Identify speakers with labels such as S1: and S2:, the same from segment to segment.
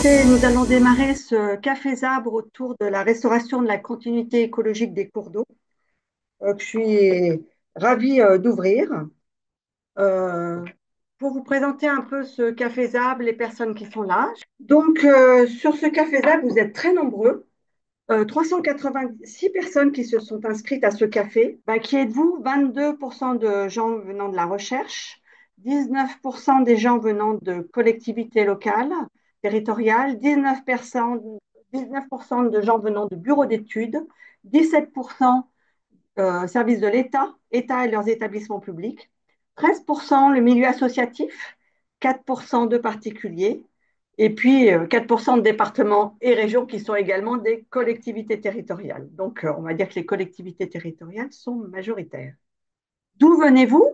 S1: Écoutez, nous allons démarrer ce café Zabre autour de la restauration de la continuité écologique des cours d'eau, que je suis ravie d'ouvrir. Euh, pour vous présenter un peu ce café Zabre, les personnes qui sont là. Donc, sur ce café Zabre, vous êtes très nombreux. 386 personnes qui se sont inscrites à ce café. Ben, qui êtes-vous? 22% de gens venant de la recherche, 19% des gens venant de collectivités locales, territoriales, 19% de gens venant de bureaux d'études, 17% services de l'État, État et leurs établissements publics, 13% le milieu associatif, 4% de particuliers, et puis 4% de départements et régions qui sont également des collectivités territoriales. Donc, on va dire que les collectivités territoriales sont majoritaires. D'où venez-vous?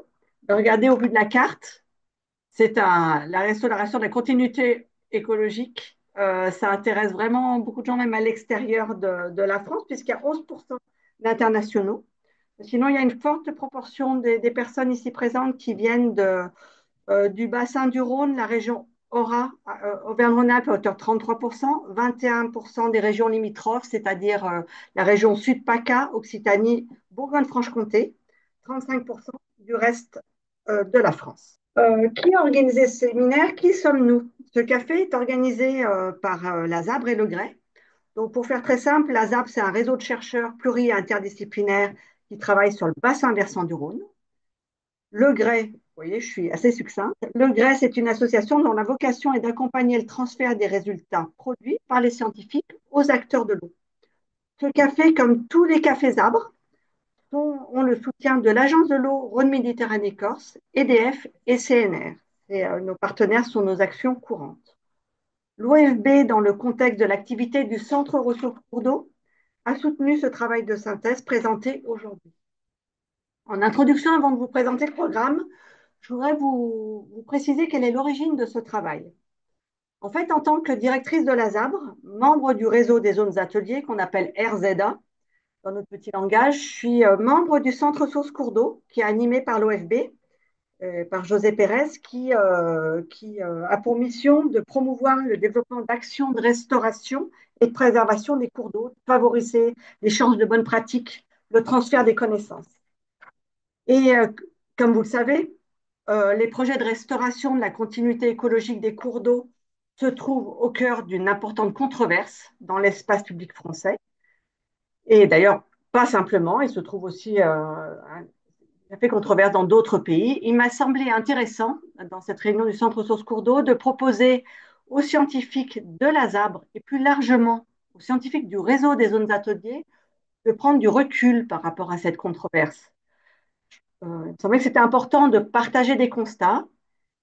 S1: Regardez au bout de la carte, la restauration de la continuité écologique. Ça intéresse vraiment beaucoup de gens, même à l'extérieur de la France, puisqu'il y a 11% d'internationaux. Sinon, il y a une forte proportion des personnes ici présentes qui viennent du bassin du Rhône, la région Auvergne-Rhône-Alpes à hauteur de 33%, 21% des régions limitrophes, c'est-à-dire la région Sud-PACA, Occitanie, Bourgogne-Franche-Comté, 35% du reste de la France. Qui a organisé ce séminaire? Qui sommes-nous? Ce café est organisé par la ZABRE et le Grès. Donc, pour faire très simple, la ZAB, c'est un réseau de chercheurs pluri-interdisciplinaires qui travaillent sur le bassin versant du Rhône. Le Grès, vous voyez, je suis assez succincte. Le Grès, c'est une association dont la vocation est d'accompagner le transfert des résultats produits par les scientifiques aux acteurs de l'eau. Ce café, comme tous les cafés ZABRE, ont le soutien de l'Agence de l'eau Rhône-Méditerranée-Corse, EDF et CNR. Nos partenaires sont nos actions courantes. L'OFB, dans le contexte de l'activité du Centre ressources cours d'eau, a soutenu ce travail de synthèse présenté aujourd'hui. En introduction, avant de vous présenter le programme, je voudrais vous préciser quelle est l'origine de ce travail. En fait, en tant que directrice de la ZABRE, membre du réseau des zones ateliers qu'on appelle RZA, dans notre petit langage, je suis membre du Centre ressources cours d'eau qui est animé par l'OFB, par José Pérez, qui a pour mission de promouvoir le développement d'actions de restauration et de préservation des cours d'eau, de favoriser l'échange de bonnes pratiques, le transfert des connaissances. Et comme vous le savez, les projets de restauration de la continuité écologique des cours d'eau se trouvent au cœur d'une importante controverse dans l'espace public français. Et d'ailleurs, pas simplement, il se trouve aussi ça fait controverse dans d'autres pays. Il m'a semblé intéressant, dans cette réunion du Centre ressources cours d'eau, de proposer aux scientifiques de la ZABRE et plus largement aux scientifiques du réseau des zones ateliers de prendre du recul par rapport à cette controverse. Il me semblait que c'était important de partager des constats,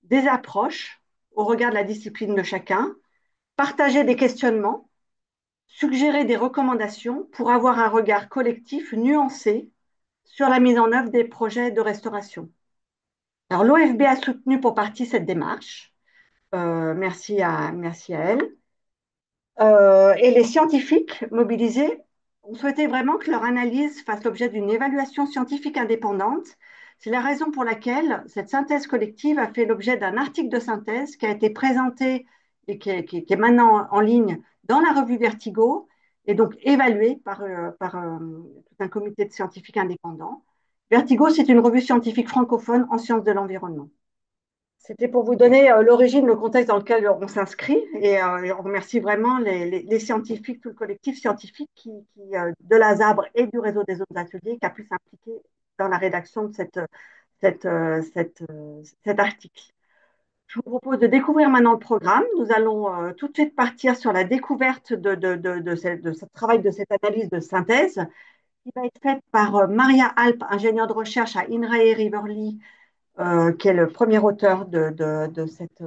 S1: des approches au regard de la discipline de chacun, partager des questionnements, suggérer des recommandations pour avoir un regard collectif nuancé sur la mise en œuvre des projets de restauration. Alors, l'OFB a soutenu pour partie cette démarche. Merci à elle. Et les scientifiques mobilisés ont souhaité vraiment que leur analyse fasse l'objet d'une évaluation scientifique indépendante. C'est la raison pour laquelle cette synthèse collective a fait l'objet d'un article de synthèse qui a été présenté et qui est maintenant en ligne dans la revue Vertigo et donc évalué par tout un comité de scientifiques indépendants. Vertigo, c'est une revue scientifique francophone en sciences de l'environnement. C'était pour vous donner l'origine, le contexte dans lequel on s'inscrit. Et on remercie vraiment les scientifiques, tout le collectif scientifique de la ZABRE et du réseau des autres ateliers qui a pu s'impliquer dans la rédaction de cet article. Je vous propose de découvrir maintenant le programme. Nous allons tout de suite partir sur la découverte de ce travail, de cette analyse de synthèse qui va être faite par Maria Alp, ingénieure de recherche à INRAE Riverly, qui est le premier auteur de cet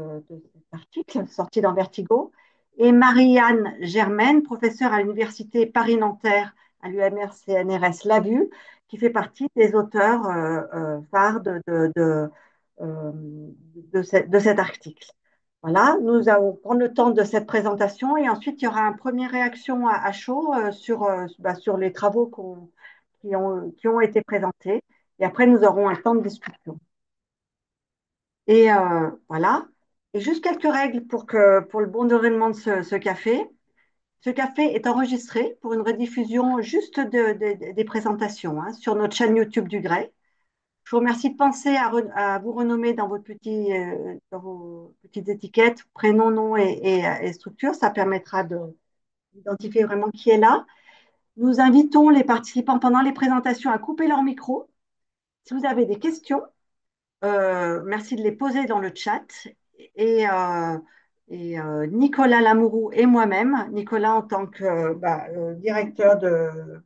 S1: article sorti dans Vertigo, et Marie-Anne Germaine, professeure à l'Université Paris-Nanterre à l'UMR CNRS Lavu, qui fait partie des auteurs phares de cet article. Voilà, nous allons prendre le temps de cette présentation et ensuite il y aura une première réaction à chaud sur les travaux qui ont été présentés. Et après, nous aurons un temps de discussion. Et voilà. Et juste quelques règles pour le bon déroulement de ce café. Ce café est enregistré pour une rediffusion juste des présentations, hein, sur notre chaîne YouTube du Grès. Je vous remercie de penser à vous renommer dans vos petites étiquettes, prénom, nom et structure. Ça permettra d'identifier vraiment qui est là. Nous invitons les participants pendant les présentations à couper leur micro. Si vous avez des questions, merci de les poser dans le chat. Et, euh, Nicolas Lamourou et moi-même, Nicolas en tant que directeur de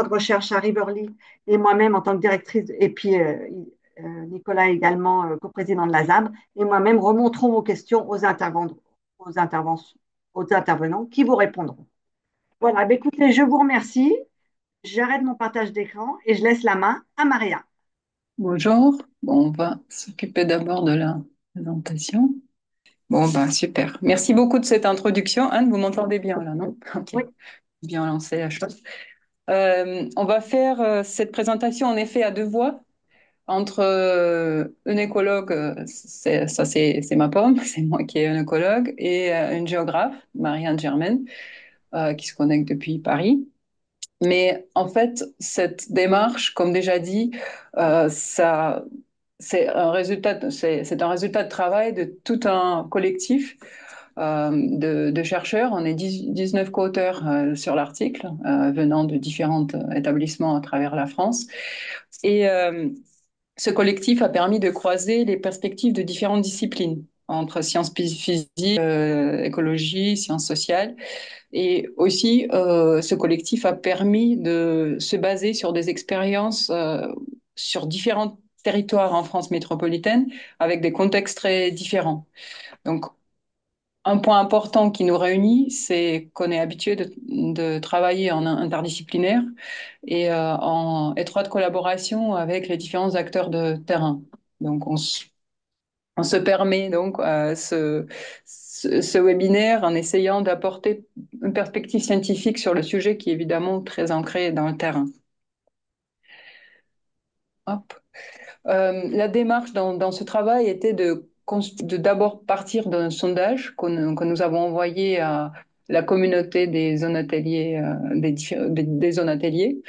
S1: recherche à Riverly et moi-même en tant que directrice, et puis Nicolas également coprésident de la ZAB, et moi-même remonterons vos questions aux interventions, aux intervenants qui vous répondront. Voilà, ben écoutez, je vous remercie. J'arrête mon partage d'écran et je laisse la main à Maria.
S2: Bonjour. Bon, on va s'occuper d'abord de la présentation. Bon, bah, super. Merci beaucoup de cette introduction. Anne, vous m'entendez bien là, non? Ok,
S1: Oui,
S2: bien lancé la chose. On va faire cette présentation en effet à deux voix entre un écologue, c'est ma pomme, c'est moi qui est un écologue, et une géographe, Marianne Germaine, qui se connecte depuis Paris. Mais en fait, cette démarche, comme déjà dit, ça, c'est un résultat de travail de tout un collectif de chercheurs. On est 19 co-auteurs sur l'article, venant de différents établissements à travers la France. Et ce collectif a permis de croiser les perspectives de différentes disciplines, entre sciences physiques, écologie, sciences sociales. Et aussi, ce collectif a permis de se baser sur des expériences sur différents territoires en France métropolitaine, avec des contextes très différents. Donc, un point important qui nous réunit, c'est qu'on est habitué de travailler en interdisciplinaire et en étroite collaboration avec les différents acteurs de terrain. Donc, on se permet donc ce webinaire en essayant d'apporter une perspective scientifique sur le sujet qui est évidemment très ancré dans le terrain. Hop. La démarche dans ce travail était de d'abord partir d'un sondage que nous avons envoyé à la communauté des zones ateliers, des zones ateliers,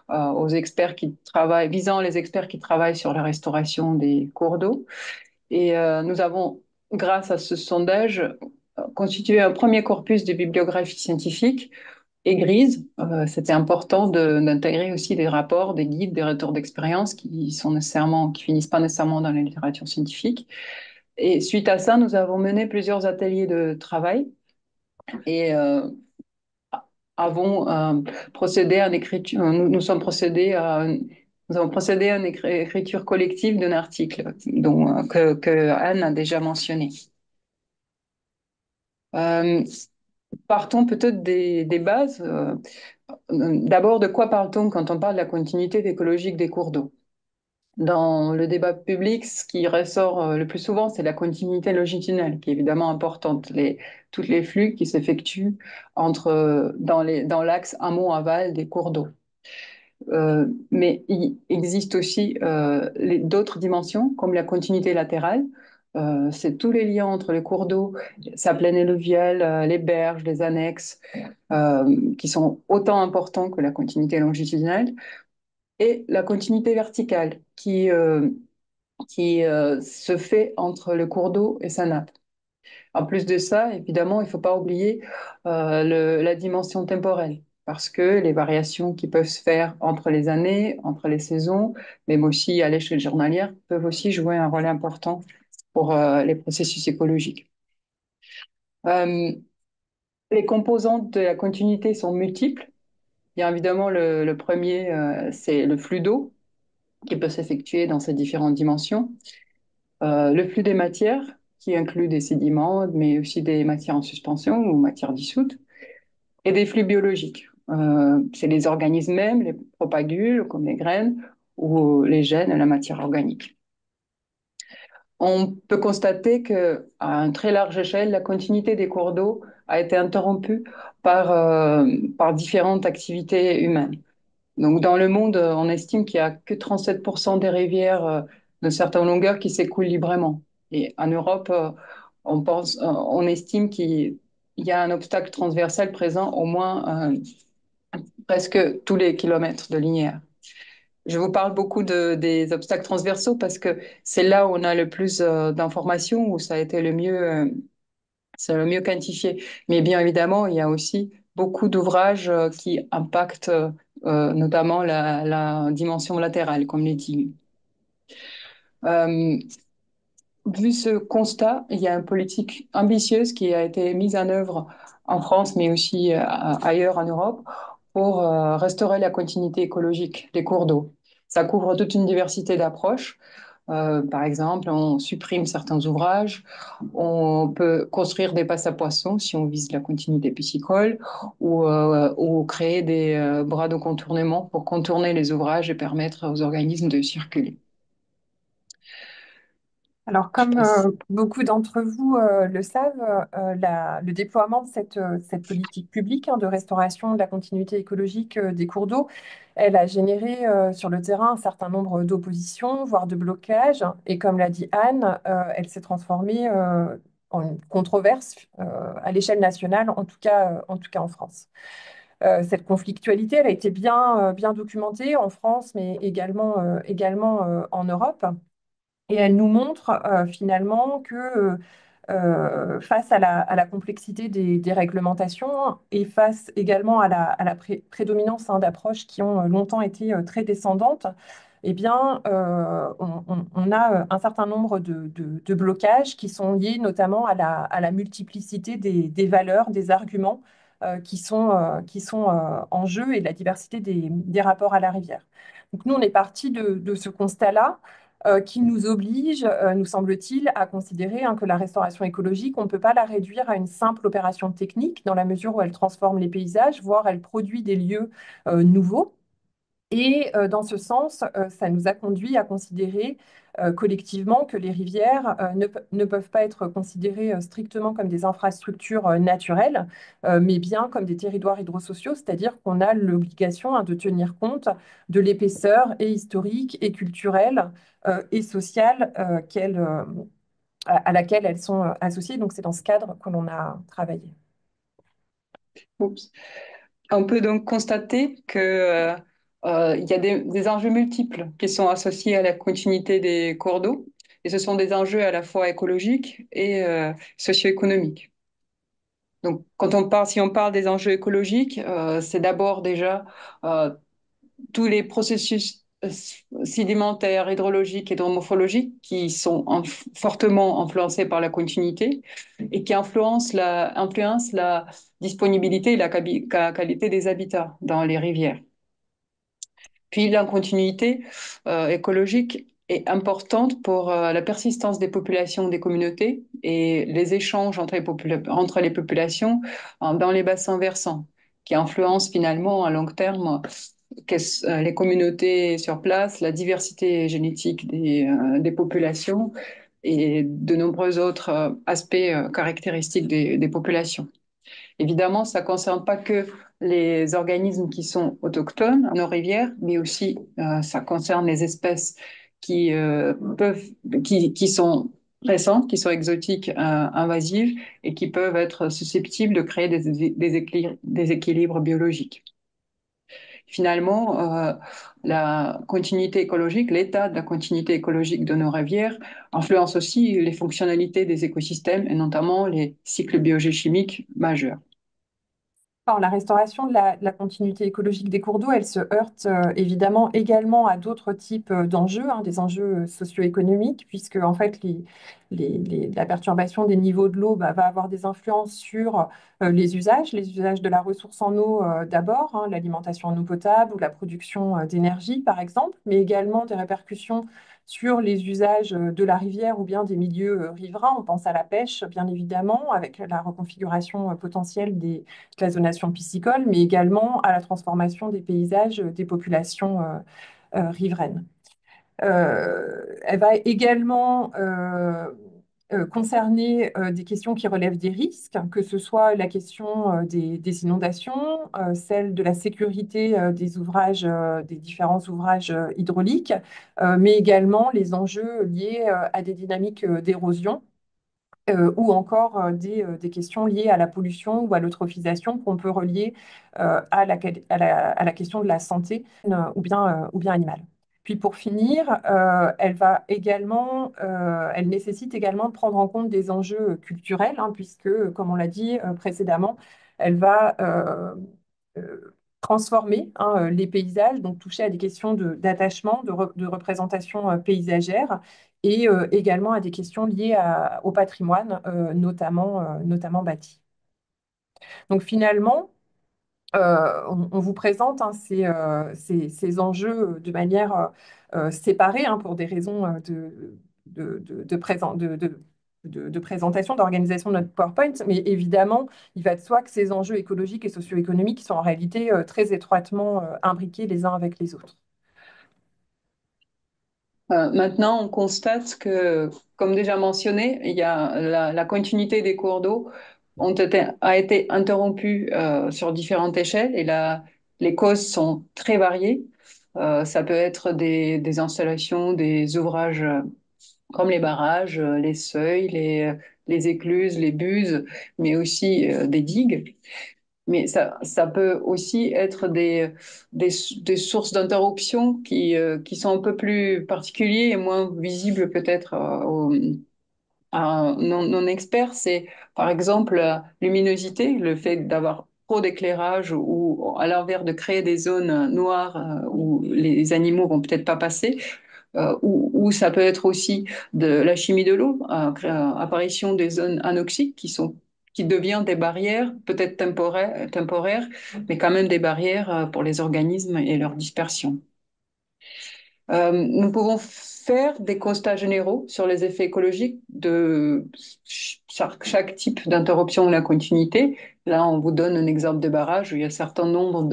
S2: aux experts qui travaillent, visant les experts qui travaillent sur la restauration des cours d'eau. Et nous avons, grâce à ce sondage, constitué un premier corpus de bibliographie scientifique et grise. C'était important d'intégrer aussi des rapports, des guides, des retours d'expérience qui finissent pas nécessairement dans la littérature scientifique. Et suite à ça, nous avons mené plusieurs ateliers de travail et avons procédé à une écriture. Nous avons procédé à une écriture collective d'un article que Anne a déjà mentionné. Euh, Partons peut-être des bases. D'abord, de quoi parle-t-on quand on parle de la continuité écologique des cours d'eau? Dans le débat public, ce qui ressort le plus souvent, c'est la continuité longitudinale, qui est évidemment importante. Tous les flux qui s'effectuent dans l'axe amont-aval des cours d'eau. Mais il existe aussi d'autres dimensions, comme la continuité latérale. C'est tous les liens entre les cours d'eau, sa plaine alluviale, les berges, les annexes, qui sont autant importants que la continuité longitudinale, et la continuité verticale, qui se fait entre le cours d'eau et sa nappe. En plus de ça, évidemment, il ne faut pas oublier la dimension temporelle, parce que les variations qui peuvent se faire entre les années, entre les saisons, même aussi à l'échelle journalière, peuvent aussi jouer un rôle important pour les processus écologiques. Euh, les composantes de la continuité sont multiples. Il y a évidemment le premier, c'est le flux d'eau qui peut s'effectuer dans ces différentes dimensions. Le flux des matières, qui inclut des sédiments, mais aussi des matières en suspension ou matières dissoutes, et des flux biologiques. C'est les organismes mêmes, les propagules, comme les graines, ou les gènes et la matière organique. On peut constater que, à une très large échelle, la continuité des cours d'eau a été interrompue par différentes activités humaines. Donc, dans le monde, on estime qu'il y a que 37% des rivières de certaines longueurs qui s'écoulent librement. Et en Europe, on estime qu'il y a un obstacle transversal présent au moins presque tous les kilomètres de linéaire. Je vous parle beaucoup des obstacles transversaux parce que c'est là où on a le plus d'informations, où ça a été c'est le mieux quantifié. Mais bien évidemment, il y a aussi beaucoup d'ouvrages qui impactent notamment la dimension latérale, comme les digues. Euh, Vu ce constat, il y a une politique ambitieuse qui a été mise en œuvre en France, mais aussi ailleurs en Europe, pour restaurer la continuité écologique des cours d'eau. Ça couvre toute une diversité d'approches. Par exemple, on supprime certains ouvrages, on peut construire des passes à poissons si on vise la continuité piscicole, ou créer des bras de contournement pour contourner les ouvrages et permettre aux organismes de circuler.
S3: Alors,
S2: Je
S3: comme
S2: passe.
S3: beaucoup d'entre vous le savent, le déploiement de cette politique publique de restauration de la continuité écologique des cours d'eau, elle a généré sur le terrain un certain nombre d'oppositions, voire de blocages. Et comme l'a dit Anne, elle s'est transformée en une controverse à l'échelle nationale, en tout cas en France. Cette conflictualité, elle a été bien documentée en France, mais également en Europe. Et elle nous montre finalement que face à la complexité des réglementations et face également à la prédominance d'approches qui ont longtemps été très descendantes, eh bien, on a un certain nombre de blocages qui sont liés notamment à la multiplicité des valeurs, des arguments qui sont en jeu et de la diversité des rapports à la rivière. Donc nous, on est parti de ce constat-là qui nous oblige, nous semble-t-il, à considérer que la restauration écologique, on ne peut pas la réduire à une simple opération technique, dans la mesure où elle transforme les paysages, voire elle produit des lieux nouveaux. Et dans ce sens, ça nous a conduit à considérer collectivement que les rivières ne peuvent pas être considérées strictement comme des infrastructures naturelles, mais bien comme des territoires hydrosociaux, c'est-à-dire qu'on a l'obligation de tenir compte de l'épaisseur et historique et culturelle et sociale à laquelle elles sont associées. Donc c'est dans ce cadre que l'on a travaillé.
S2: Oups. On peut donc constater que, il y a des enjeux multiples qui sont associés à la continuité des cours d'eau, et ce sont des enjeux à la fois écologiques et socio-économiques. Donc, si on parle des enjeux écologiques, c'est d'abord déjà euh, tous les processus sédimentaires, hydrologiques et morphologiques qui sont fortement influencés par la continuité et qui influencent la disponibilité et la qualité des habitats dans les rivières. Puis la continuité écologique est importante pour la persistance des populations, des communautés et les échanges entre les populations dans les bassins versants, qui influencent finalement à long terme les communautés sur place, la diversité génétique des populations et de nombreux autres aspects caractéristiques des populations. Évidemment, ça ne concerne pas que les organismes qui sont autochtones à nos rivières, mais aussi ça concerne les espèces qui, qui sont récentes, qui sont exotiques, invasives et qui peuvent être susceptibles de créer des équilibres biologiques. Finalement, la continuité écologique, l'état de la continuité écologique de nos rivières influence aussi les fonctionnalités des écosystèmes et notamment les cycles biogéochimiques majeurs.
S3: Alors, la restauration de la continuité écologique des cours d'eau, elle se heurte évidemment également à d'autres types d'enjeux, des enjeux socio-économiques, puisque en fait la perturbation des niveaux de l'eau va avoir des influences sur les usages de la ressource en eau d'abord, l'alimentation en eau potable ou la production d'énergie par exemple, mais également des répercussions sur les usages de la rivière ou bien des milieux riverains. On pense à la pêche, bien évidemment, avec la reconfiguration potentielle des cloisonnation piscicole, mais également à la transformation des paysages des populations riveraines. Elle va également concerner des questions qui relèvent des risques, que ce soit la question des inondations, celle de la sécurité des ouvrages, des différents ouvrages hydrauliques, mais également les enjeux liés à des dynamiques d'érosion ou encore des questions liées à la pollution ou à l'eutrophisation qu'on peut relier à la question de la santé ou bien animale. Puis pour finir, elle nécessite également de prendre en compte des enjeux culturels, hein, puisque, comme on l'a dit précédemment, elle va transformer hein, les paysages, donc toucher à des questions d'attachement, de représentation paysagère et également à des questions liées au patrimoine, notamment bâti. Donc finalement, on vous présente hein, ces enjeux de manière séparée hein, pour des raisons de présentation, d'organisation de notre PowerPoint, mais évidemment, il va de soi que ces enjeux écologiques et socio-économiques sont en réalité très étroitement imbriqués les uns avec les autres.
S2: Maintenant, on constate que, comme déjà mentionné, il y a la continuité des cours d'eau a été interrompue sur différentes échelles et les causes sont très variées. Ça peut être des installations, des ouvrages comme les barrages, les seuils, les écluses, les buses, mais aussi des digues. Mais ça peut aussi être des sources d'interruption qui sont un peu plus particulières et moins visibles peut-être à un non-expert. C'est par exemple la luminosité, le fait d'avoir trop d'éclairage ou à l'inverse de créer des zones noires où les animaux vont peut-être pas passer. Ou ça peut être aussi de la chimie de l'eau, apparition des zones anoxiques qui deviennent des barrières, peut-être temporaires, mais quand même des barrières pour les organismes et leur dispersion. Nous pouvons faire des constats généraux sur les effets écologiques de chaque type d'interruption de la continuité. Là, on vous donne un exemple de barrage où il y a un certain nombre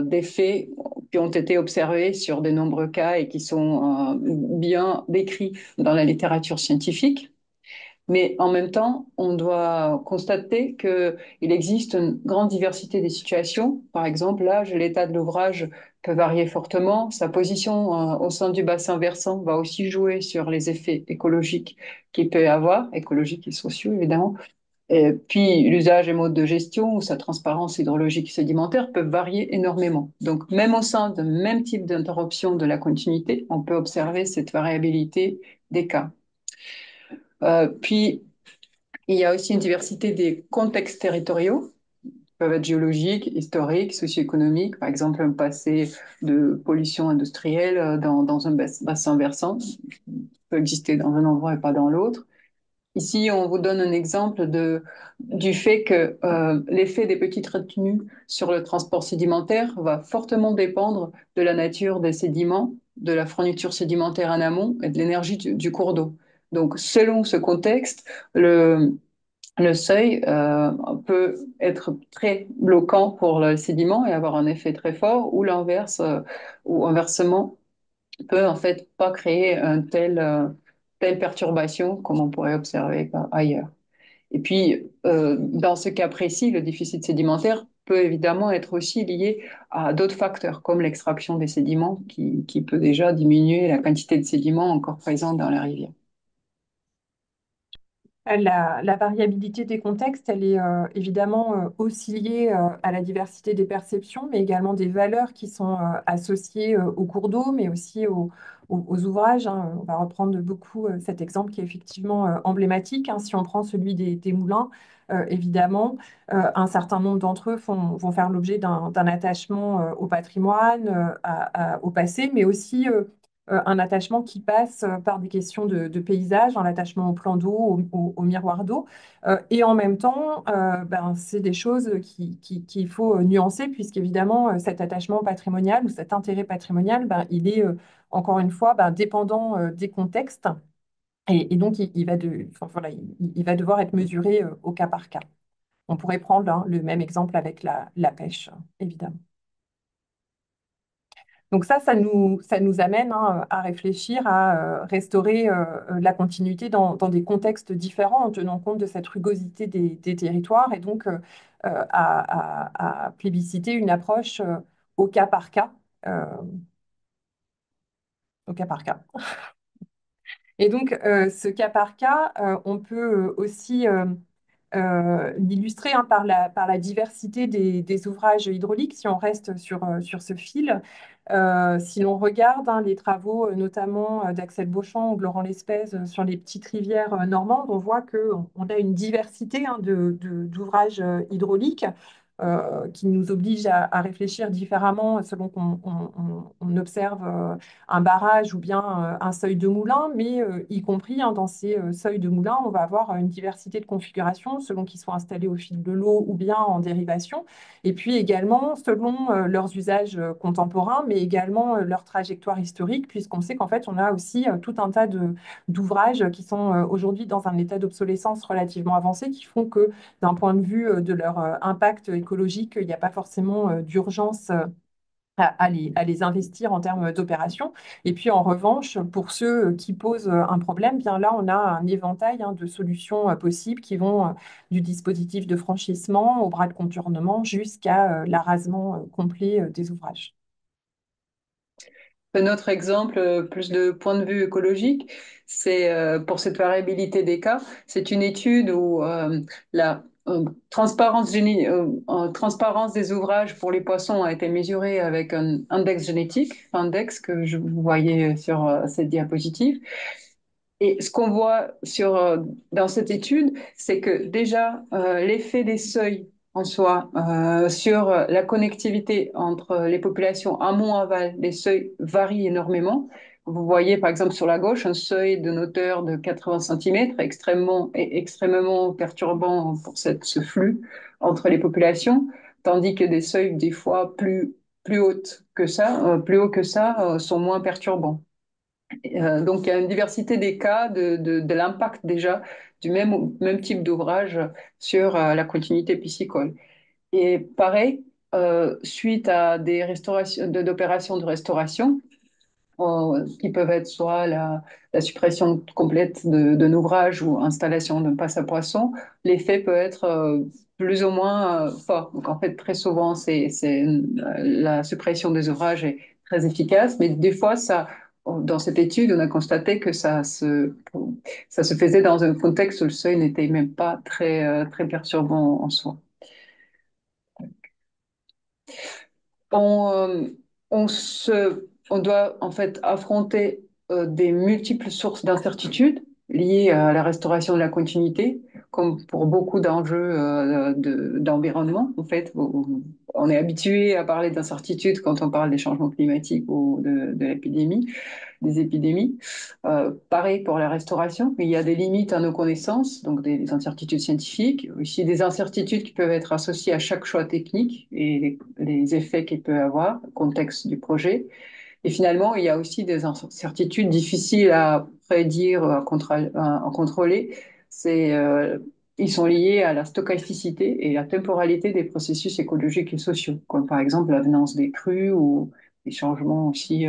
S2: d'effets qui ont été observés sur de nombreux cas et qui sont bien décrits dans la littérature scientifique. Mais en même temps, on doit constater qu'il existe une grande diversité des situations. Par exemple, l'âge et l'état de l'ouvrage peut varier fortement. Sa position au sein du bassin versant va aussi jouer sur les effets écologiques qu'il peut avoir, écologiques et sociaux évidemment. Et puis, l'usage et mode de gestion ou sa transparence hydrologique et sédimentaire peuvent varier énormément. Donc, même au sein d'un même type d'interruption de la continuité, on peut observer cette variabilité des cas. Puis, il y a aussi une diversité des contextes territoriaux, qui peuvent être géologiques, historiques, socio-économiques, par exemple un passé de pollution industrielle dans un bassin versant, peut exister dans un endroit et pas dans l'autre. Ici, on vous donne un exemple du fait que l'effet des petites retenues sur le transport sédimentaire va fortement dépendre de la nature des sédiments, de la fourniture sédimentaire en amont et de l'énergie du cours d'eau. Donc, selon ce contexte, le seuil peut être très bloquant pour le sédiment et avoir un effet très fort, ou l'inverse, ou inversement, peut en fait pas créer telle perturbation comme on pourrait observer ailleurs. Et puis, dans ce cas précis, le déficit sédimentaire peut évidemment être aussi lié à d'autres facteurs, comme l'extraction des sédiments, qui peut déjà diminuer la quantité de sédiments encore présents dans la rivière.
S3: La variabilité des contextes, elle est évidemment aussi liée à la diversité des perceptions, mais également des valeurs qui sont associées au cours d'eau, mais aussi aux ouvrages, hein. On va reprendre beaucoup cet exemple qui est effectivement emblématique, hein. Si on prend celui des moulins, évidemment, un certain nombre d'entre eux vont faire l'objet d'un attachement au patrimoine, au passé, mais aussi un attachement qui passe par des questions de paysage, un attachement au plan d'eau, au miroir d'eau. Et en même temps, c'est des choses qu'il faut nuancer, puisqu'évidemment, cet attachement patrimonial ou cet intérêt patrimonial, il est encore une fois dépendant des contextes. Et donc, enfin, voilà, il va devoir être mesuré au cas par cas. On pourrait prendre hein, le même exemple avec la pêche, évidemment. Donc ça nous amène hein, à réfléchir à restaurer la continuité dans des contextes différents en tenant compte de cette rugosité des territoires et donc à plébisciter une approche au cas par cas, euh, au cas par cas. Et donc, ce cas par cas, on peut aussi l'illustrer hein, par la diversité des ouvrages hydrauliques, si on reste sur ce fil. Si l'on regarde hein, les travaux, notamment d'Axel Beauchamp ou de Laurent Lespèze sur les petites rivières normandes, on voit qu'on a une diversité hein, d'ouvrages hydrauliques qui nous oblige à réfléchir différemment selon qu'on observe un barrage ou bien un seuil de moulin, mais y compris hein, dans ces seuils de moulin, on va avoir une diversité de configurations selon qu'ils sont installés au fil de l'eau ou bien en dérivation, et puis également selon leurs usages contemporains, mais également leur trajectoire historique, puisqu'on sait qu'en fait, on a aussi tout un tas d'ouvrages qui sont aujourd'hui dans un état d'obsolescence relativement avancé, qui font que d'un point de vue de leur impact écologique, il n'y a pas forcément d'urgence à les investir en termes d'opération. Et puis en revanche, pour ceux qui posent un problème, bien là, on a un éventail hein, de solutions possibles qui vont du dispositif de franchissement au bras de contournement jusqu'à l'arasement complet des ouvrages.
S2: Un autre exemple, plus de point de vue écologique, c'est pour cette variabilité des cas, c'est une étude où la transparence des ouvrages pour les poissons a été mesurée avec un index génétique, index que vous voyez sur cette diapositive. Et ce qu'on voit dans cette étude, c'est que déjà, l'effet des seuils en soi sur la connectivité entre les populations amont-aval, les seuils varient énormément. Vous voyez par exemple sur la gauche un seuil d'une hauteur de 80 cm, extrêmement perturbant pour ce flux entre les populations, tandis que des seuils des fois plus plus hauts que ça, sont moins perturbants. Donc, il y a une diversité des cas de l'impact déjà du même type d'ouvrage sur la continuité piscicole. Et pareil, suite à des d'opérations de restauration, qui peuvent être soit la suppression complète d'un ouvrage ou installation d'un passe à poisson, l'effet peut être plus ou moins fort. Donc en fait, très souvent, la suppression des ouvrages est très efficace, mais des fois, dans cette étude, on a constaté que ça se faisait dans un contexte où le seuil n'était même pas très perturbant en soi. on, euh, on doit en fait affronter des multiples sources d'incertitudes liées à la restauration de la continuité, comme pour beaucoup d'enjeux d'environnement. En fait, on est habitué à parler d'incertitudes quand on parle des changements climatiques ou de l'épidémie des épidémies. Pareil pour la restauration, il y a des limites à nos connaissances, donc des incertitudes scientifiques, aussi des incertitudes qui peuvent être associées à chaque choix technique et les effets qu'il peut avoir, le contexte du projet. Et finalement, il y a aussi des incertitudes difficiles à prédire, à contrôler. Ils sont liés à la stochasticité et la temporalité des processus écologiques et sociaux, comme par exemple l'avenance des crues ou les changements aussi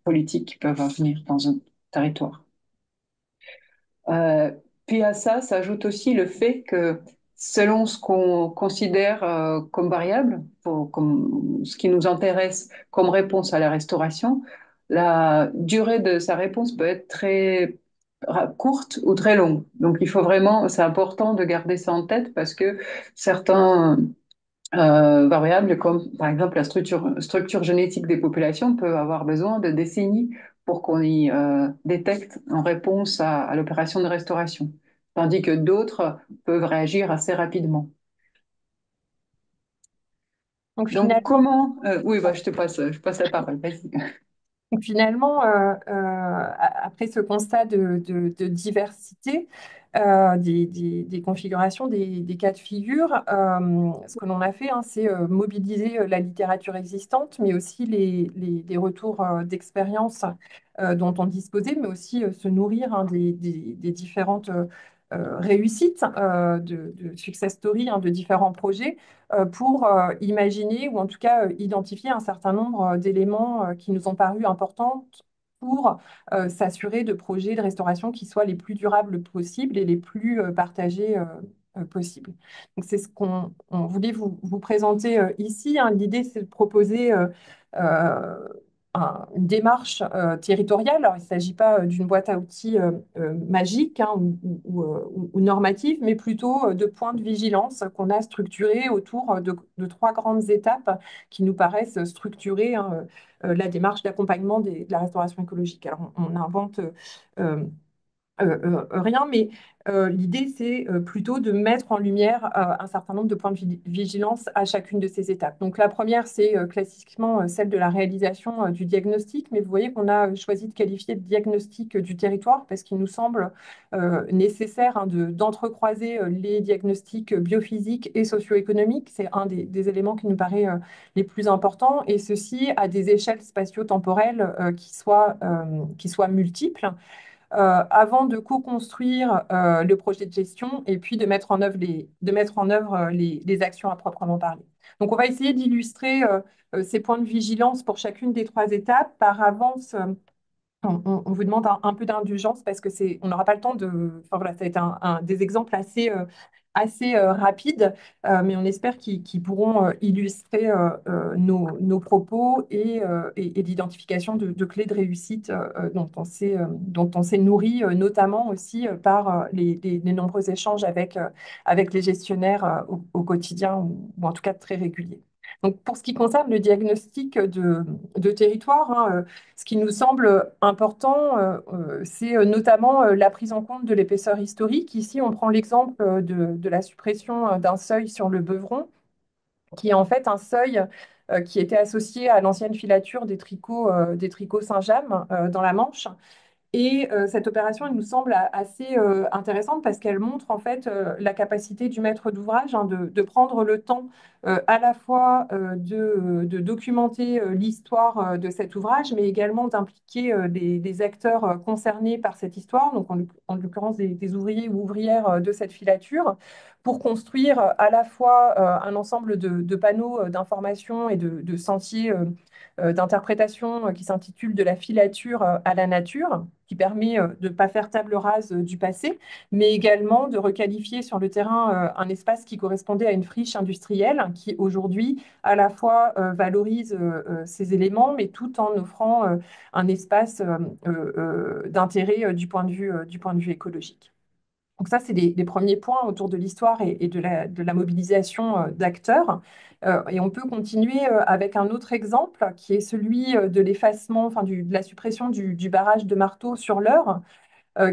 S2: politiques qui peuvent venir dans un territoire. Euh, Puis à ça s'ajoute aussi le fait que selon ce qu'on considère comme variable, comme ce qui nous intéresse comme réponse à la restauration, la durée de sa réponse peut être très courte ou très longue. Donc il faut vraiment, c'est important de garder ça en tête parce que certains variables comme par exemple la structure génétique des populations peut avoir besoin de décennies pour qu'on y détecte en réponse à l'opération de restauration, tandis que d'autres peuvent réagir assez rapidement.
S3: Donc
S2: Donc
S3: finalement,
S2: comment... oui, bah, je passe la parole, vas-y.
S3: Donc finalement, après ce constat de diversité des configurations, des cas de figure, ce que l'on a fait, hein, c'est mobiliser la littérature existante, mais aussi les retours d'expérience dont on disposait, mais aussi se nourrir hein, des différentes réussites, de success story, hein, de différents projets, pour imaginer ou en tout cas identifier un certain nombre d'éléments qui nous ont paru importants pour s'assurer de projets de restauration qui soient les plus durables possibles et les plus partagés possibles. Donc c'est ce qu'on voulait vous présenter ici, hein. L'idée, c'est de proposer euh, une démarche territoriale. Alors, il ne s'agit pas d'une boîte à outils magique, hein, ou normative, mais plutôt de points de vigilance qu'on a structurés autour de trois grandes étapes qui nous paraissent structurer, hein, la démarche d'accompagnement de la restauration écologique. Alors, on invente euh, rien, mais l'idée, c'est plutôt de mettre en lumière un certain nombre de points de vigilance à chacune de ces étapes. Donc la première, c'est classiquement celle de la réalisation du diagnostic, mais vous voyez qu'on a choisi de qualifier de diagnostic du territoire parce qu'il nous semble nécessaire, hein, d'entrecroiser les diagnostics biophysiques et socio-économiques. C'est un des éléments qui nous paraît les plus importants, et ceci à des échelles spatio-temporelles qui soient multiples, avant de co-construire le projet de gestion et puis de mettre en œuvre les actions à proprement parler. Donc, on va essayer d'illustrer ces points de vigilance pour chacune des trois étapes. Par avance, on vous demande un peu d'indulgence parce que on n'aura pas le temps de. Enfin voilà, ça va être des exemples assez rapides, mais on espère qu'ils pourront illustrer nos propos et l'identification de clés de réussite dont on s'est nourri, notamment aussi par les nombreux échanges avec les gestionnaires au quotidien, ou en tout cas très réguliers. Donc, pour ce qui concerne le diagnostic de territoire, hein, ce qui nous semble important, c'est notamment la prise en compte de l'épaisseur historique. Ici, on prend l'exemple de la suppression d'un seuil sur le Beuvron, qui est en fait un seuil qui était associé à l'ancienne filature des tricots Saint-James dans la Manche. Et cette opération, elle nous semble assez intéressante parce qu'elle montre en fait la capacité du maître d'ouvrage, hein, de prendre le temps à la fois de documenter l'histoire de cet ouvrage, mais également d'impliquer les acteurs concernés par cette histoire, donc en l'occurrence des ouvriers ou ouvrières de cette filature, pour construire à la fois un ensemble de panneaux d'information et de sentiers d'interprétation qui s'intitule De la filature à la nature, qui permet de ne pas faire table rase du passé, mais également de requalifier sur le terrain un espace qui correspondait à une friche industrielle qui aujourd'hui à la fois valorise ces éléments, mais tout en offrant un espace d'intérêt du point de vue écologique. Donc ça, c'est des premiers points autour de l'histoire et de la mobilisation d'acteurs. Et on peut continuer avec un autre exemple qui est celui de l'effacement, enfin de la suppression du barrage de Marteau sur l'Eure,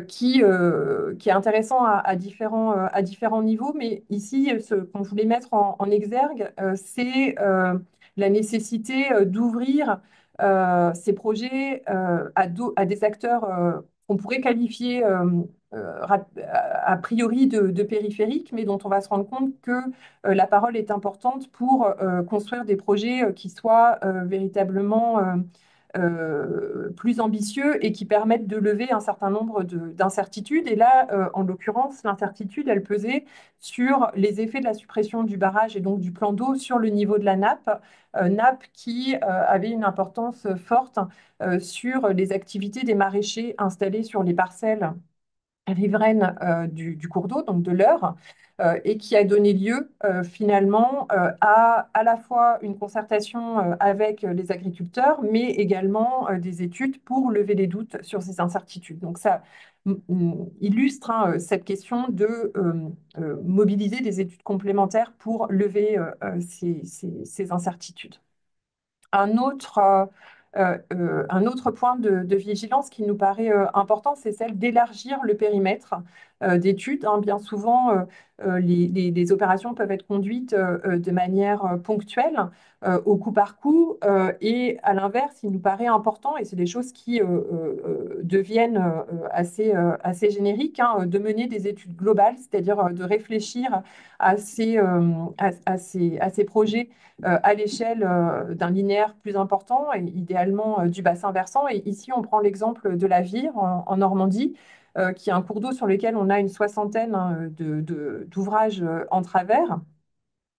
S3: qui est intéressant à différents niveaux. Mais ici, ce qu'on voulait mettre en exergue, c'est la nécessité d'ouvrir ces projets à des acteurs qu'on pourrait qualifier a priori de périphériques, mais dont on va se rendre compte que la parole est importante pour construire des projets qui soient véritablement plus ambitieux et qui permettent de lever un certain nombre d'incertitudes. Et là, en l'occurrence, l'incertitude, elle pesait sur les effets de la suppression du barrage et donc du plan d'eau sur le niveau de la nappe qui avait une importance forte sur les activités des maraîchers installés sur les parcelles riveraine du cours d'eau, donc de l'Eure, et qui a donné lieu finalement à la fois une concertation avec les agriculteurs, mais également des études pour lever les doutes sur ces incertitudes. Donc ça illustre, hein, cette question de mobiliser des études complémentaires pour lever ces incertitudes. Un autre, un autre point de vigilance qui nous paraît important, c'est celle d'élargir le périmètre d'études, hein. Bien souvent, les opérations peuvent être conduites de manière ponctuelle, au coup par coup, et à l'inverse, il nous paraît important, et c'est des choses qui deviennent assez génériques, hein, de mener des études globales, c'est-à-dire de réfléchir à ces projets à l'échelle d'un linéaire plus important et idéalement du bassin versant. Et ici, on prend l'exemple de la Vire en Normandie, qui est un cours d'eau sur lequel on a une soixantaine hein, d'ouvrages en travers.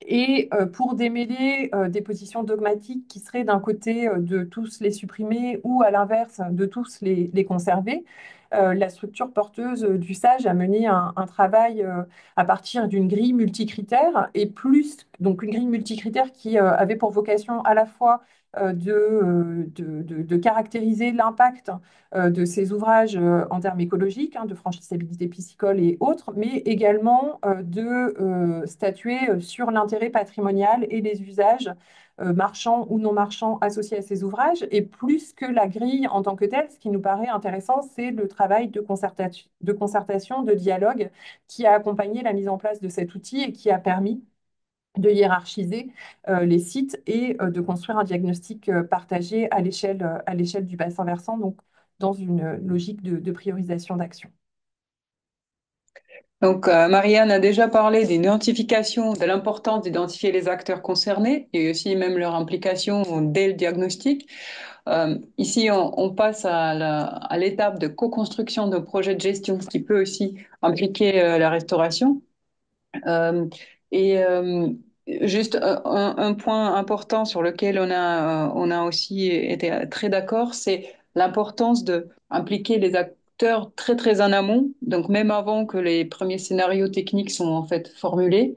S3: Et pour démêler des positions dogmatiques qui seraient d'un côté de tous les supprimer ou à l'inverse de tous les conserver, la structure porteuse du SAGE a mené un travail à partir d'une grille multicritère et plus, donc une grille multicritère qui avait pour vocation à la fois de caractériser l'impact de ces ouvrages en termes écologiques, hein, de franchissabilité piscicole et autres, mais également de statuer sur l'intérêt patrimonial et les usages marchands ou non marchands associés à ces ouvrages. Et plus que la grille en tant que telle, ce qui nous paraît intéressant, c'est le travail de concertation, de dialogue qui a accompagné la mise en place de cet outil et qui a permis de hiérarchiser les sites et de construire un diagnostic partagé à l'échelle du bassin versant, donc dans une logique de priorisation d'action.
S2: Donc, Marianne a déjà parlé d'identification, de l'importance d'identifier les acteurs concernés et aussi même leur implication dès le diagnostic. Ici, on passe à l'étape de co-construction de projets de gestion, ce qui peut aussi impliquer la restauration. Euh, et juste un point important sur lequel on a aussi été très d'accord, c'est l'importance de impliquer les acteurs très très en amont, donc même avant que les premiers scénarios techniques sont en fait formulés.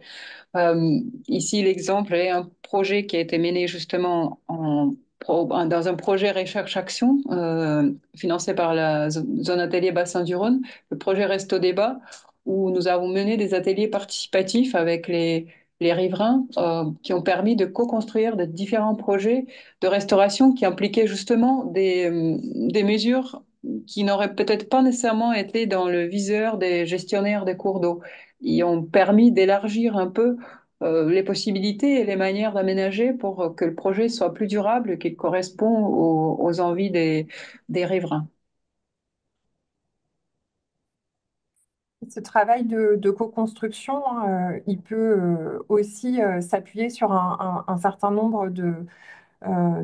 S2: Ici, l'exemple est un projet qui a été mené justement dans un projet recherche-action financé par la zone atelier Bassin du Rhône. Le projet reste au débat où nous avons mené des ateliers participatifs avec les riverains qui ont permis de co-construire de différents projets de restauration qui impliquaient justement des mesures qui n'auraient peut-être pas nécessairement été dans le viseur des gestionnaires des cours d'eau. Ils ont permis d'élargir un peu les possibilités et les manières d'aménager pour que le projet soit plus durable et qu'il correspond aux envies des riverains.
S3: Ce travail de co-construction, hein, il peut aussi s'appuyer sur un certain nombre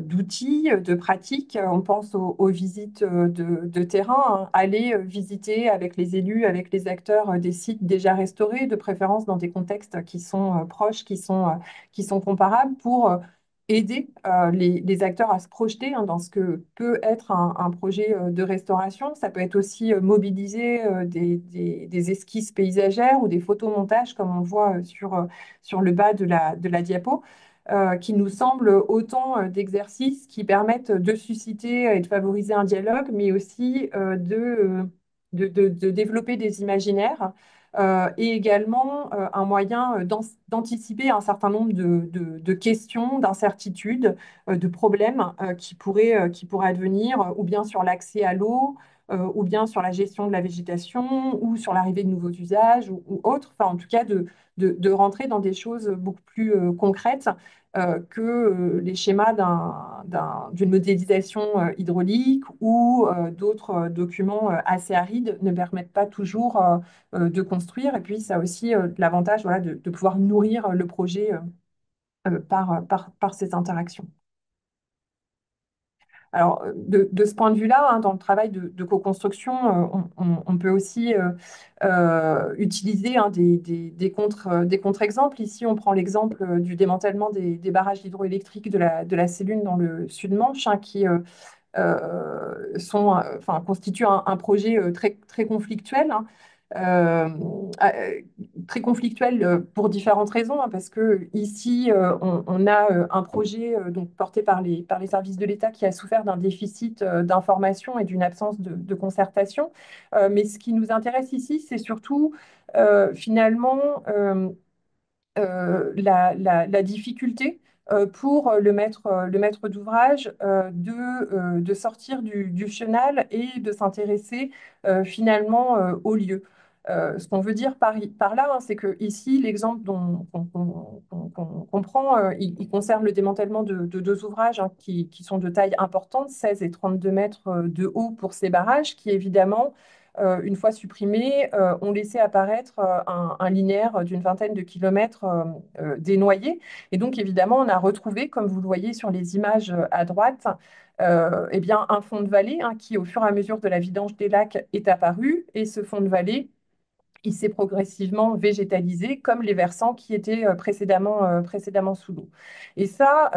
S3: d'outils, de pratiques. On pense aux visites de terrain, hein. Aller visiter avec les élus, avec les acteurs des sites déjà restaurés, de préférence dans des contextes qui sont proches, qui sont comparables pour aider les acteurs à se projeter hein, dans ce que peut être un projet de restauration. Ça peut être aussi mobiliser des esquisses paysagères ou des photomontages, comme on voit sur le bas de la diapo qui nous semblent autant d'exercices qui permettent de susciter et de favoriser un dialogue, mais aussi de développer des imaginaires et également un moyen d'anticiper un certain nombre de questions, d'incertitudes, de problèmes qui pourraient advenir, ou bien sur l'accès à l'eau, ou bien sur la gestion de la végétation, ou sur l'arrivée de nouveaux usages, ou autres. Enfin, en tout cas, de rentrer dans des choses beaucoup plus concrètes que les schémas d'une modélisation hydraulique ou d'autres documents assez arides ne permettent pas toujours de construire. Et puis, ça a aussi l'avantage voilà, de pouvoir nourrir le projet par ces interactions. Alors, de ce point de vue-là, hein, dans le travail de co-construction, on peut aussi utiliser hein, des contre-exemples. Ici, on prend l'exemple du démantèlement des barrages hydroélectriques de la Célune dans le Sud-Manche, hein, qui enfin, constituent un projet très conflictuel. Hein. Euh, Très conflictuel pour différentes raisons, hein, parce que ici, on a un projet donc, porté par les services de l'État qui a souffert d'un déficit d'information et d'une absence de concertation. Mais ce qui nous intéresse ici, c'est surtout finalement la difficulté pour le maître d'ouvrage de sortir du chenal et de s'intéresser finalement au lieu. Ce qu'on veut dire par là, hein, c'est que ici, l'exemple qu'on prend, il concerne le démantèlement de deux ouvrages hein, qui sont de taille importante, 16 et 32 mètres de haut pour ces barrages, qui évidemment une fois supprimés, ont laissé apparaître un linéaire d'une vingtaine de kilomètres dénoyé. Et donc, évidemment, on a retrouvé, comme vous le voyez sur les images à droite, eh bien, un fond de vallée hein, qui, au fur et à mesure de la vidange des lacs, est apparu. Et ce fond de vallée, il s'est progressivement végétalisé comme les versants qui étaient précédemment sous l'eau. Et ça,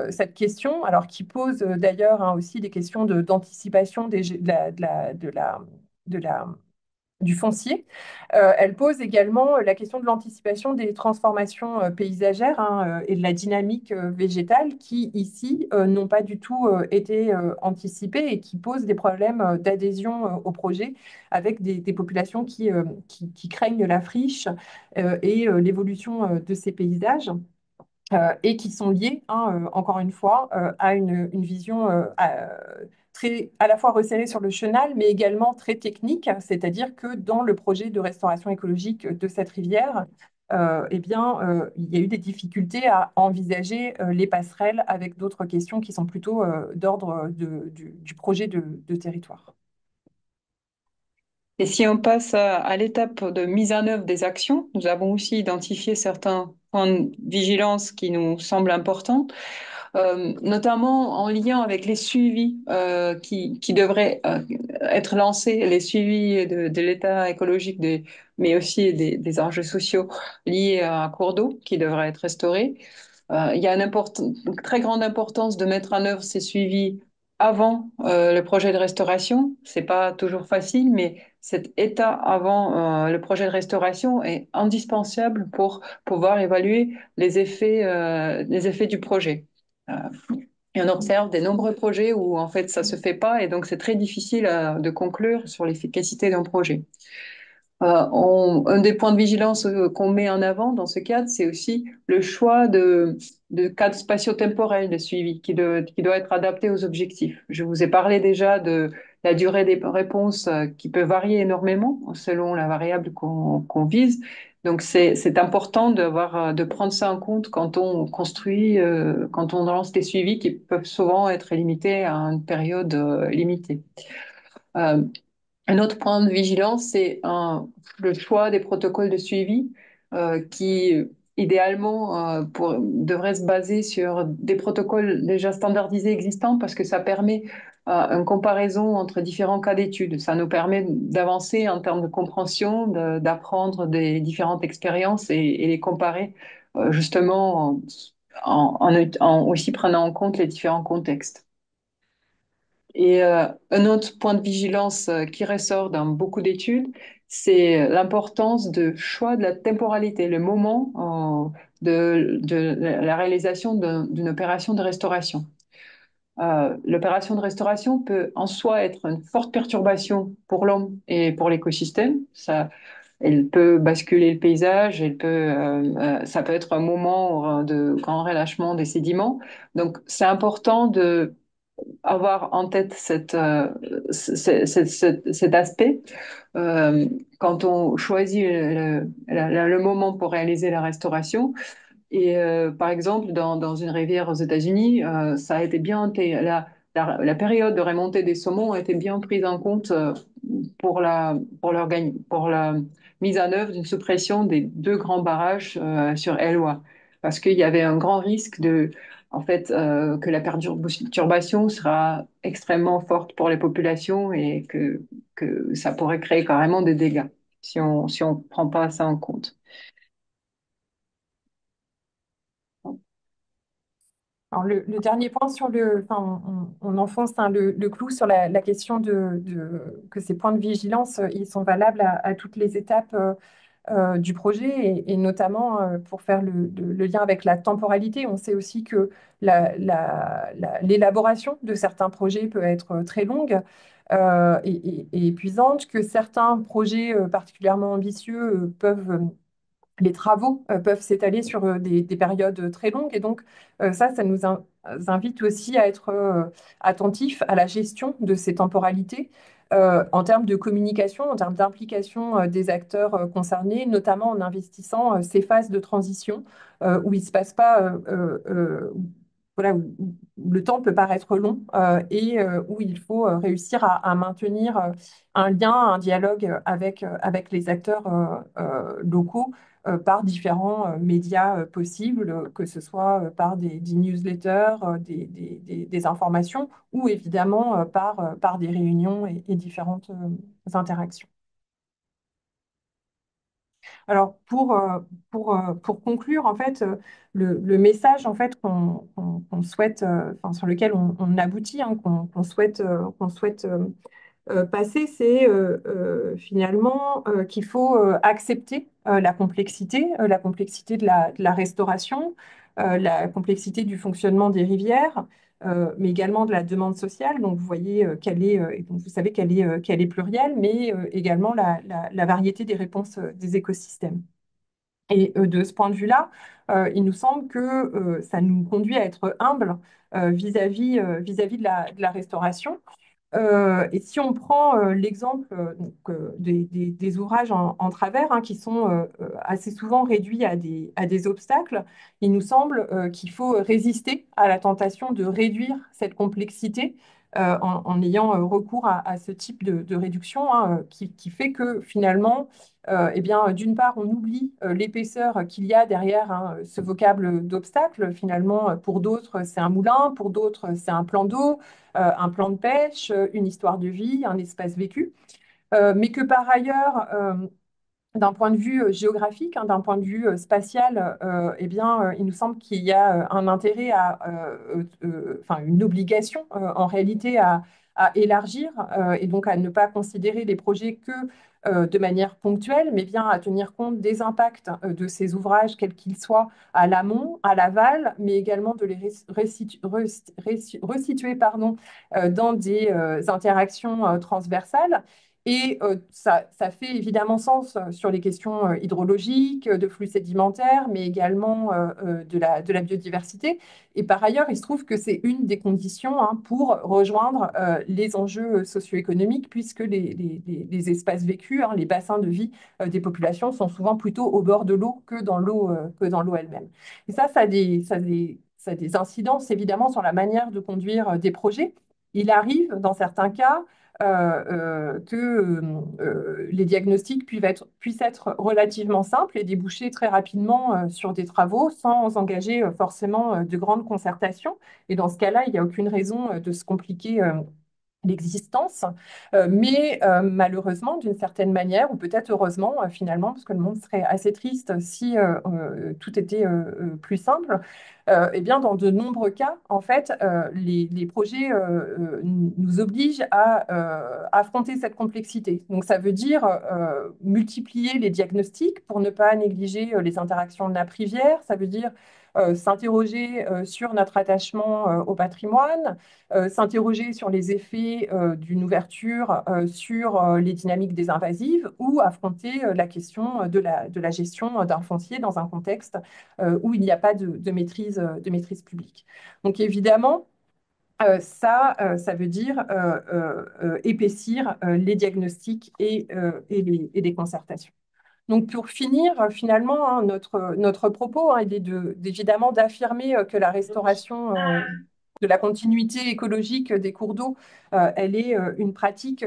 S3: cette question, alors qui pose d'ailleurs hein, aussi des questions d'anticipation de la du foncier. Elle pose également la question de l'anticipation des transformations paysagères hein, et de la dynamique végétale qui, ici, n'ont pas du tout été anticipées et qui posent des problèmes d'adhésion au projet avec des populations qui craignent la friche et l'évolution de ces paysages et qui sont liés, hein, encore une fois, à une vision très, à la fois resserrée sur le chenal, mais également très technique, c'est-à-dire que dans le projet de restauration écologique de cette rivière, eh bien, il y a eu des difficultés à envisager les passerelles avec d'autres questions qui sont plutôt d'ordre du projet de territoire.
S2: Et si on passe à l'étape de mise en œuvre des actions, nous avons aussi identifié certains points de vigilance qui nous semblent importants, notamment en lien avec les suivis qui devraient être lancés, les suivis de l'état écologique, mais aussi des enjeux sociaux liés à un cours d'eau qui devrait être restauré. Il y a une très grande importance de mettre en œuvre ces suivis avant le projet de restauration. C'est pas toujours facile, mais cet état avant le projet de restauration est indispensable pour pouvoir évaluer les effets du projet. Euh, et on observe des nombreux projets où en fait ça se fait pas et donc c'est très difficile de conclure sur l'efficacité d'un projet. Un des points de vigilance qu'on met en avant dans ce cadre, c'est aussi le choix de cadres spatio-temporels de suivi qui doit être adapté aux objectifs. Je vous ai parlé déjà de la durée des réponses qui peut varier énormément selon la variable qu'on vise. Donc c'est important de prendre ça en compte quand on construit, quand on lance des suivis qui peuvent souvent être limités à une période limitée. Euh, un autre point de vigilance, c'est le choix des protocoles de suivi qui, idéalement, devraient se baser sur des protocoles déjà standardisés existants parce que ça permet une comparaison entre différents cas d'études. Ça nous permet d'avancer en termes de compréhension, d'apprendre des différentes expériences et les comparer justement en aussi prenant en compte les différents contextes. Et un autre point de vigilance qui ressort dans beaucoup d'études, c'est l'importance de choix de la temporalité, le moment de la réalisation d'une opération de restauration. L'opération de restauration peut en soi être une forte perturbation pour l'homme et pour l'écosystème. Elle peut basculer le paysage, ça peut être un moment de grand relâchement des sédiments. Donc, c'est important de avoir en tête cet aspect quand on choisit le moment pour réaliser la restauration. Et par exemple, dans une rivière aux États-Unis, ça a été bien, la période de remontée des saumons a été bien prise en compte pour la mise en œuvre d'une suppression des deux grands barrages sur Elwha. Parce qu'il y avait un grand risque en fait, que la perturbation sera extrêmement forte pour les populations et que ça pourrait créer carrément des dégâts si on prend pas ça en compte.
S3: Alors le dernier point sur enfin, on enfonce hein, le clou sur la question que ces points de vigilance, ils sont valables à toutes les étapes du projet et notamment pour faire le lien avec la temporalité. On sait aussi que l'élaboration de certains projets peut être très longue et épuisante, que certains projets particulièrement ambitieux les travaux peuvent s'étaler sur des périodes très longues et donc ça nous invite aussi à être attentifs à la gestion de ces temporalités en termes de communication, en termes d'implication des acteurs concernés, notamment en investissant ces phases de transition où il ne se passe pas voilà, où le temps peut paraître long et où il faut réussir à maintenir un lien, un dialogue avec les acteurs locaux par différents médias possibles, que ce soit par des newsletters, des informations, ou évidemment par des réunions et différentes interactions. Alors, pour conclure, en fait, le message en fait, qu'on souhaite, enfin, sur lequel on aboutit, hein, qu'on souhaite passer, c'est finalement qu'il faut accepter la complexité de la restauration, la complexité du fonctionnement des rivières, mais également de la demande sociale. Donc vous voyez et donc vous savez qu'elle est plurielle, mais également la variété des réponses des écosystèmes. Et de ce point de vue-là, il nous semble que ça nous conduit à être humbles vis-à-vis de la restauration. Et si on prend l'exemple des ouvrages en travers, hein, qui sont assez souvent réduits à des obstacles, il nous semble qu'il faut résister à la tentation de réduire cette complexité en ayant recours à ce type de réduction, hein, qui fait que finalement, eh bien, d'une part, on oublie l'épaisseur qu'il y a derrière, hein, ce vocable d'obstacle. Finalement, pour d'autres, c'est un moulin, pour d'autres, c'est un plan d'eau, un plan de pêche, une histoire de vie, un espace vécu, mais que par ailleurs, d'un point de vue géographique, hein, d'un point de vue spatial, eh bien, il nous semble qu'il y a un intérêt enfin une obligation en réalité à élargir et donc à ne pas considérer les projets que de manière ponctuelle, mais bien à tenir compte des impacts de ces ouvrages, quels qu'ils soient, à l'amont, à l'aval, mais également de les resituer pardon, dans des interactions transversales. Et ça fait évidemment sens sur les questions hydrologiques, de flux sédimentaires, mais également de la biodiversité. Et par ailleurs, il se trouve que c'est une des conditions, hein, pour rejoindre les enjeux socio-économiques, puisque les espaces vécus, hein, les bassins de vie des populations sont souvent plutôt au bord de l'eau que dans l'eau elle-même. Et ça a des incidences évidemment sur la manière de conduire des projets. Il arrive dans certains cas que les diagnostics puissent être relativement simples et déboucher très rapidement sur des travaux sans engager forcément de grandes concertations. Et dans ce cas-là, il n'y a aucune raison de se compliquer l'existence, mais malheureusement, d'une certaine manière, ou peut-être heureusement finalement, parce que le monde serait assez triste si tout était plus simple, eh bien, dans de nombreux cas, en fait, les projets nous obligent à affronter cette complexité. Donc, ça veut dire multiplier les diagnostics pour ne pas négliger les interactions de nappe-rivière, ça veut dire s'interroger sur notre attachement au patrimoine, s'interroger sur les effets d'une ouverture sur les dynamiques des invasives ou affronter la question de la gestion d'un foncier dans un contexte où il n'y a pas de maîtrise publique. Donc évidemment, ça veut dire épaissir les diagnostics et les concertations. Donc pour finir, finalement, hein, notre propos, hein, il est évidemment d'affirmer que la restauration de la continuité écologique des cours d'eau, elle est une pratique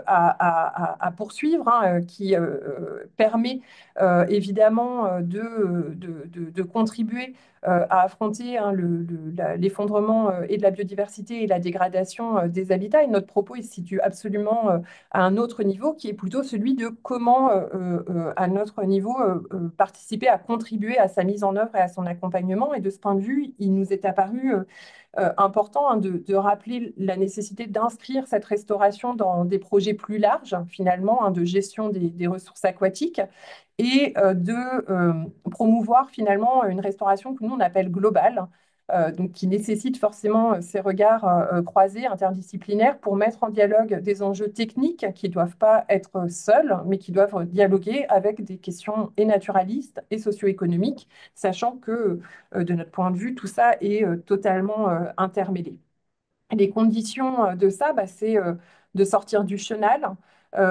S3: à poursuivre, hein, qui permet évidemment de contribuer à affronter, hein, l'effondrement et de la biodiversité et la dégradation des habitats. Et notre propos, il se situe absolument à un autre niveau, qui est plutôt celui de comment, à notre niveau, participer à contribuer à sa mise en œuvre et à son accompagnement. Et de ce point de vue, il nous est apparu important, hein, de rappeler la nécessité d'inscrire cette restauration dans des projets plus larges, finalement, hein, de gestion des ressources aquatiques et de promouvoir finalement une restauration que nous on appelle globale, donc qui nécessite forcément ces regards croisés, interdisciplinaires, pour mettre en dialogue des enjeux techniques qui ne doivent pas être seuls, mais qui doivent dialoguer avec des questions et naturalistes et socio-économiques, sachant que de notre point de vue, tout ça est totalement intermêlé. Les conditions de ça, bah, c'est de sortir du chenal,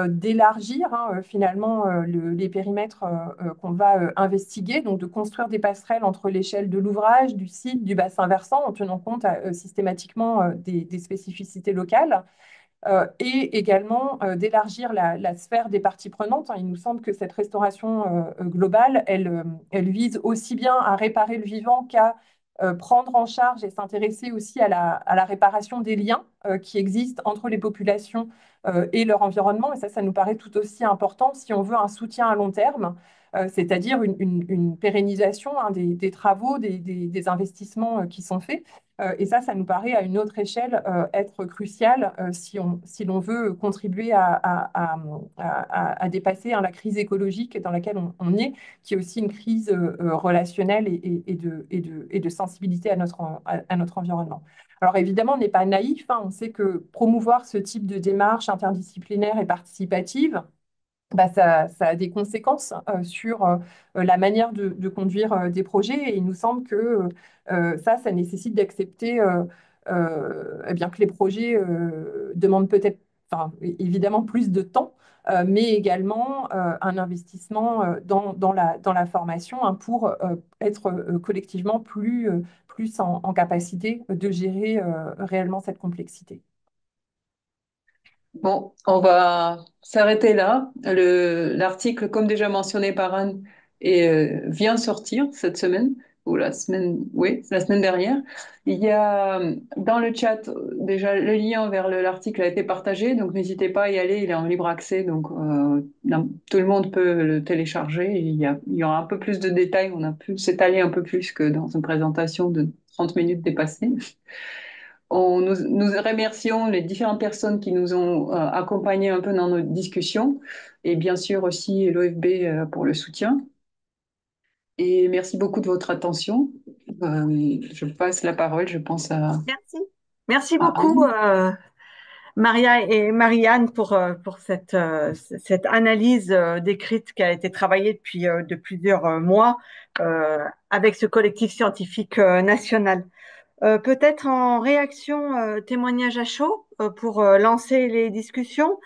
S3: d'élargir finalement les périmètres qu'on va investiguer, donc de construire des passerelles entre l'échelle de l'ouvrage, du site, du bassin versant, en tenant compte systématiquement des spécificités locales. Et également d'élargir la sphère des parties prenantes. Il nous semble que cette restauration globale, elle vise aussi bien à réparer le vivant qu'à prendre en charge et s'intéresser aussi à la réparation des liens qui existent entre les populations et leur environnement. Et ça nous paraît tout aussi important si on veut un soutien à long terme, c'est-à-dire une pérennisation des travaux, des investissements qui sont faits. Et ça nous paraît à une autre échelle être crucial si l'on veut contribuer à dépasser la crise écologique dans laquelle on est, qui est aussi une crise relationnelle et de sensibilité à notre environnement. Alors évidemment, on n'est pas naïf, on sait que promouvoir ce type de démarche interdisciplinaire et participative, ça a des conséquences sur la manière de conduire des projets. Et il nous semble que ça nécessite d'accepter eh bien, que les projets demandent peut-être, enfin, évidemment, plus de temps, mais également un investissement dans la formation pour être collectivement plus en capacité de gérer réellement cette complexité.
S2: Bon, on va s'arrêter là. L'article, comme déjà mentionné par Anne, vient de sortir cette semaine, ou la semaine, oui, la semaine dernière. Il y a dans le chat déjà le lien vers l'article a été partagé, donc n'hésitez pas à y aller, il est en libre accès, donc tout le monde peut le télécharger. Il y aura un peu plus de détails, on a pu s'étaler un peu plus que dans une présentation de 30 minutes dépassées. Nous remercions les différentes personnes qui nous ont accompagnés un peu dans nos discussions et bien sûr aussi l'OFB pour le soutien. Et merci beaucoup de votre attention. Je passe la parole, je pense
S1: Merci. Merci
S2: à
S1: beaucoup,
S2: Anne.
S1: Maria et Marianne, pour cette analyse décrite qui a été travaillée depuis de plusieurs mois avec ce collectif scientifique national. Peut-être en réaction, témoignage à chaud pour lancer les discussions.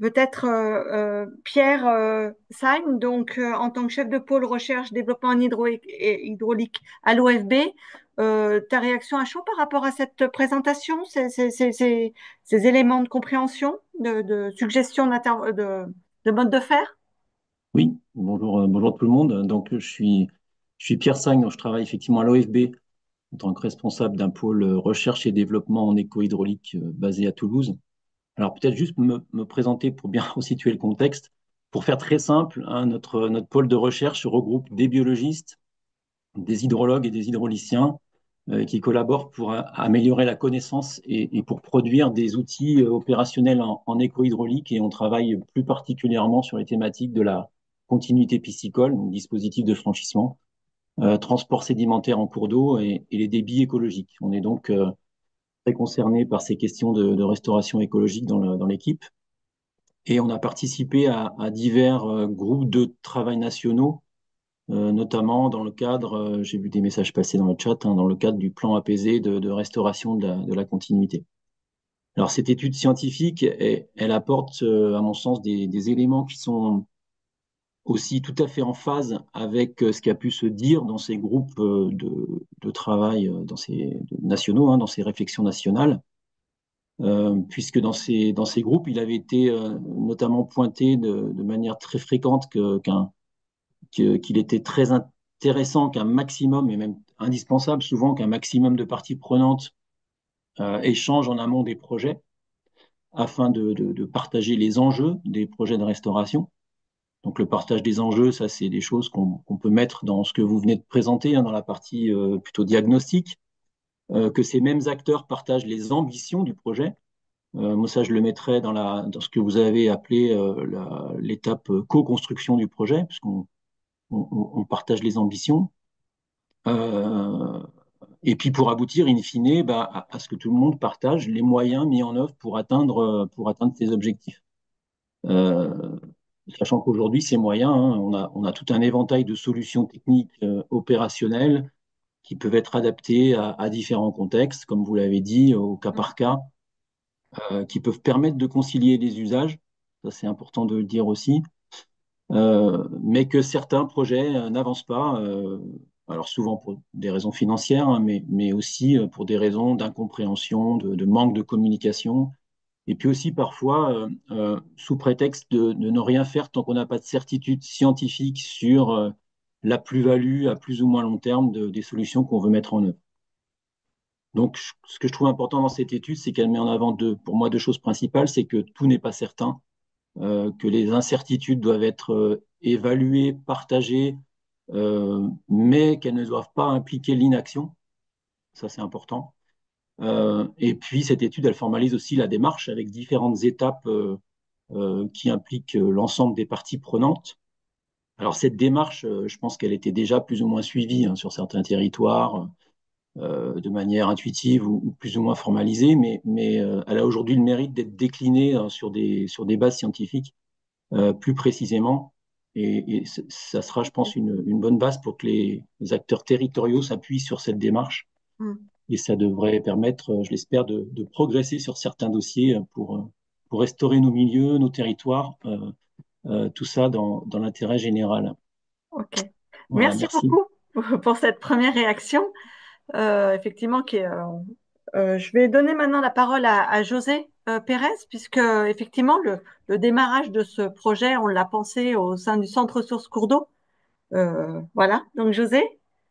S1: Peut-être Pierre Sagne, donc en tant que chef de pôle recherche développement en hydraulique à l'OFB, ta réaction à chaud par rapport à cette présentation, ces éléments de compréhension, de suggestions de mode de faire?
S4: Oui, bonjour, bonjour tout le monde. Donc, je suis Pierre Sagne, donc je travaille effectivement à l'OFB en tant que responsable d'un pôle recherche et développement en éco-hydraulique basé à Toulouse. Alors, peut-être juste me présenter pour bien resituer le contexte. Pour faire très simple, hein, notre pôle de recherche regroupe des biologistes, des hydrologues et des hydrauliciens qui collaborent pour améliorer la connaissance et pour produire des outils opérationnels en éco-hydraulique. Et on travaille plus particulièrement sur les thématiques de la continuité piscicole, donc dispositif de franchissement, transport sédimentaire en cours d'eau et les débits écologiques. On est donc très concerné par ces questions de restauration écologique dans l'équipe. Et on a participé à divers groupes de travail nationaux, notamment dans le cadre, j'ai vu des messages passer dans le chat, hein, dans le cadre du plan apaisé de restauration de la continuité. Alors cette étude scientifique, elle apporte, à mon sens, des éléments qui sont aussi tout à fait en phase avec ce qui a pu se dire dans ces groupes de travail nationaux, hein, dans ces réflexions nationales, puisque dans ces groupes, il avait été notamment pointé de manière très fréquente qu'il était très intéressant qu'un maximum, et même indispensable souvent, qu'un maximum de parties prenantes échangent en amont des projets afin de partager les enjeux des projets de restauration. Donc le partage des enjeux, ça c'est des choses qu'on peut mettre dans ce que vous venez de présenter, hein, dans la partie plutôt diagnostique, que ces mêmes acteurs partagent les ambitions du projet. Moi ça je le mettrais dans ce que vous avez appelé l'étape co-construction du projet, puisqu'on on partage les ambitions. Et puis pour aboutir, in fine, à ce que tout le monde partage les moyens mis en œuvre pour atteindre ces objectifs. Euh, Sachant qu'aujourd'hui, ces moyens, hein, on a tout un éventail de solutions techniques opérationnelles qui peuvent être adaptées à différents contextes, comme vous l'avez dit, au cas par cas, qui peuvent permettre de concilier les usages. Ça, c'est important de le dire aussi. Mais que certains projets n'avancent pas, alors souvent pour des raisons financières, hein, mais aussi pour des raisons d'incompréhension, de manque de communication, et puis aussi parfois sous prétexte de ne rien faire tant qu'on n'a pas de certitude scientifique sur la plus-value à plus ou moins long terme des solutions qu'on veut mettre en œuvre. Donc, ce que je trouve important dans cette étude, c'est qu'elle met en avant pour moi, deux choses principales, c'est que tout n'est pas certain, que les incertitudes doivent être évaluées, partagées, mais qu'elles ne doivent pas impliquer l'inaction. Ça, c'est important. Et puis, cette étude, elle formalise aussi la démarche avec différentes étapes qui impliquent l'ensemble des parties prenantes. Alors, cette démarche, je pense qu'elle était déjà plus ou moins suivie hein, sur certains territoires, de manière intuitive ou plus ou moins formalisée, mais elle a aujourd'hui le mérite d'être déclinée sur des bases scientifiques plus précisément. Et ça sera, je pense, une bonne base pour que les acteurs territoriaux s'appuient sur cette démarche.
S1: Mm.
S4: Et ça devrait permettre, je l'espère, de progresser sur certains dossiers pour restaurer nos milieux, nos territoires, tout ça dans l'intérêt général.
S1: Ok.
S4: Voilà,
S1: Merci
S4: merci.
S1: beaucoup pour cette première réaction. Effectivement, je vais donner maintenant la parole à José Pérez, puisque effectivement, le démarrage de ce projet, on l'a pensé au sein du Centre ressources cours d'eau. Voilà. Donc, José,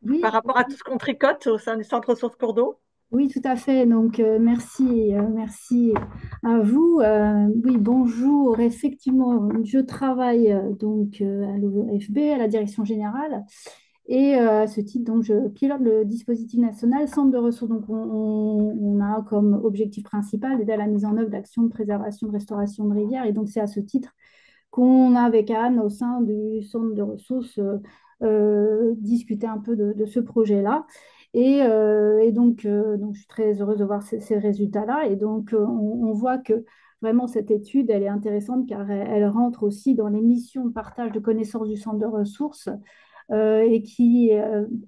S1: par
S5: Oui,
S1: rapport à tout ce qu'on tricote au sein du Centre ressources cours d'eau.
S5: oui, tout à fait. Donc, merci à vous. Oui, bonjour. Effectivement, je travaille à l'OFB, à la direction générale. Et à ce titre, donc, je pilote le dispositif national Centre de ressources. Donc, on a comme objectif principal d'aider à la mise en œuvre d'actions de préservation, de restauration de rivières. Et donc, c'est à ce titre qu'on a avec Anne au sein du centre de ressources discuté un peu de ce projet-là. Donc, je suis très heureuse de voir ces résultats-là. Et donc, on voit que vraiment cette étude, elle est intéressante car elle rentre aussi dans les missions de partage de connaissances du centre de ressources et qui